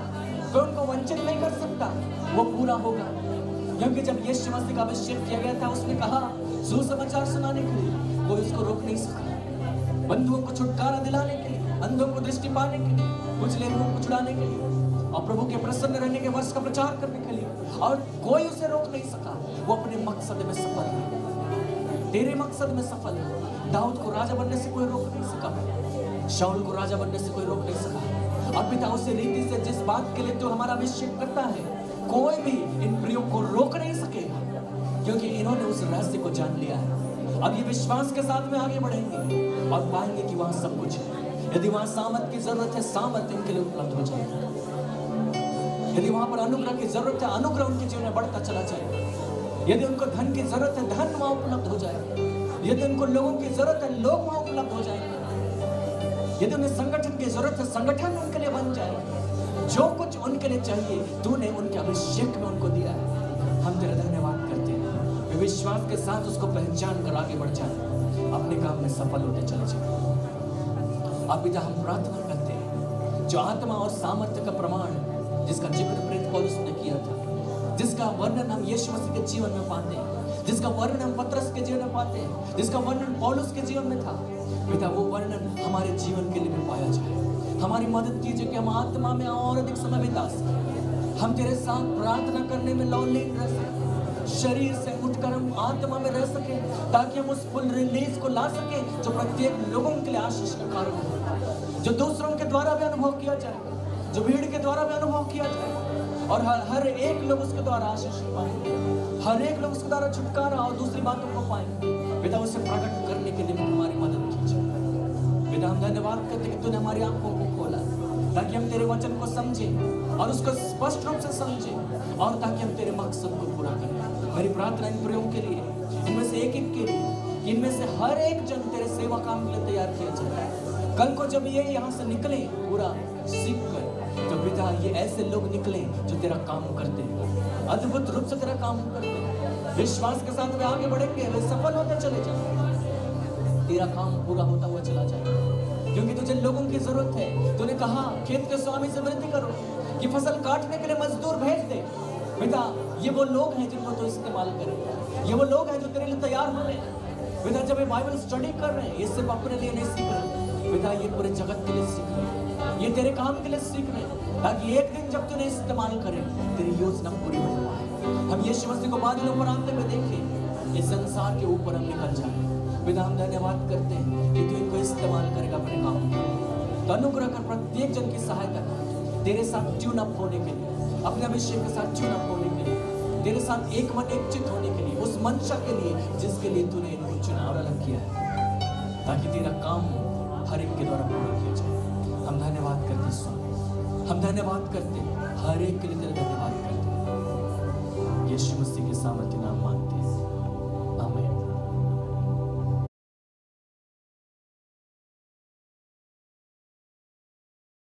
कोई उनको वंचित नहीं कर सकता, वो पूरा होगा। क्योंकि जब यीशु मसीह का अभिषेक किया गया था, उसने कहा सुसमाचार सुनाने के लिए कोई उसको रोक नहीं सका, बंधुओं को छुटकारा दिलाने के लिए, अंधों को दृष्टि पाने के लिए, कुचले लोगों को छुड़ाने के लिए और प्रभु के प्रसन्न रहने के वर्ष का प्रचार करने के लिए, और कोई उसे रोक नहीं सका। वो अपने मकसद में सफल है, तेरे मकसद में सफल है। दाऊद को राजा बनने से कोई रोक नहीं सका, शाऊल को राजा बनने से कोई रोक नहीं सका। और पिता उसी रीति से जिस बात के लिए तू हमारा अभिषेक करता है, कोई भी इन प्रियों को रोक नहीं सकेगा, क्योंकि इन्होंने उस रहस्य को जान लिया है। अब ये विश्वास के साथ में आगे बढ़ेंगे और पाएंगे कि वहां सब कुछ है। यदि वहां सामर्थ की जरूरत है, सामर्थ इनके लिए उपलब्ध हो जाएगा। यदि वहां पर अनुग्रह की जरूरत है, अनुग्रह उनके जीवन में बढ़ता चला जाएगा। यदि उनको धन की जरूरत है, धन वहां उपलब्ध हो जाएगा। यदि उनको लोगों की जरूरत है, लोग वहां उपलब्ध हो जाएंगे। यदि उन्हें संगठन की जरूरत है, संगठन उनके लिए बन जाएगा। जो कुछ उनके लिए चाहिए, तूने उनके अभिषेक में उनको दिया है। हम तेरा धन्यवाद करते हैं। वे विश्वास के साथ उसको पहचान कर आगे बढ़ जाए, अपने काम में सफल होते चले जाए। अब पिता हम प्रार्थना करते हैं, जो आत्मा और सामर्थ्य का प्रमाण जिसका जिक्र प्रेरित पौलुस ने किया था, जिसका वर्णन हम यीशु मसीह के जीवन में पाते हैं, जिसका वर्णन हम पतरस के जीवन में पाते हैं, जिसका वर्णन पौलुस के जीवन में था, पिता वो वर्णन हमारे जीवन के लिए भी पाया जाए। हमारी मदद कीजिए कि हम आत्मा में और अधिक समय बिता सकें, हम तेरे साथ प्रार्थना करने में लौलीन रह सकें, शरीर से उठकर हम आत्मा में रह सकें, ताकि हम उस फुल रिलीज को ला सकें जो प्रत्येक लोगों के लिए आशीष का कारण हो, जो दूसरों के द्वारा भी अनुभव किया जाए, जो भीड़ के द्वारा भी अनुभव किया जाए, और हर एक लोग उसके द्वारा आशीष पाएंगे, हर एक लोग उसके द्वारा छुटकारा और दूसरी बातों को पाएंगे। पिता उसे प्रकट करने के लिए हमारी मदद कीजिए। पिता हम धन्यवाद करते कि तूने हमारी आंखों को खोला, ताकि हम तेरे वचन को समझें और उसको स्पष्ट रूप से समझें, और ताकि हम तेरे मकसद को पूरा करें। मेरी प्रार्थना इन प्रियों के लिए, इनमें से एक एक के लिए, इनमें से हर एक जन तेरे सेवा काम के लिए तैयार किया जाए। कल को जब ये यहाँ से निकले पूरा सीख कर, तो पिता ये ऐसे लोग निकले जो तेरा काम करते हैं, अद्भुत रूप से तेरा काम करते हैं। विश्वास के साथ वे आगे बढ़ेंगे, वे सफल होते चले जाएंगे, तेरा काम पूरा होता हुआ चला जाएगा। क्योंकि तुझे लोगों की जरूरत है। तूने कहा खेत के स्वामी से विनती करो कि फसल काटने के लिए मजदूर भेज दे। पिता ये वो लोग हैं जिनको तू इस्तेमाल करे, ये वो लोग हैं जो तेरे लिए तैयार हो रहे हैं। पिता जब ये बाइबल स्टडी कर रहे हैं, ये सिर्फ अपने लिए नहीं सीख रहे, पिता ये पूरे जगत के लिए सीख रहे हैं, ये तेरे काम के लिए सीख रहे हैं, ताकि एक दिन जब तूने इस्तेमाल करे, तेरी योजना पूरी हो जाए। हम यीशु मसीह को बादलों पर आते हुए देखें, इस संसार के ऊपर हम निकल जाए। पिता हम धन्यवाद करते हैं कि तू इनको इस्तेमाल करेगा अपने काम में। तो अनुग्रह कर प्रत्येक जन की सहायता कर, तेरे साथ ट्यून अप होने के लिए, अपने अभिषेक के साथ ट्यून अप होने के लिए, तेरे साथ एक मन एक चित होने के लिए, उस मंशा के लिए जिसके लिए तूने इनको चुना और अलग किया है, ताकि तेरा काम हर एक के द्वारा पूरा किया जाए। हम धन्यवाद करते स्वामी, हम धन्यवाद करते, हर एक के लिए तेरा धन्यवाद करते। यीशु मसीह के सामर्थ्य नाम मांगते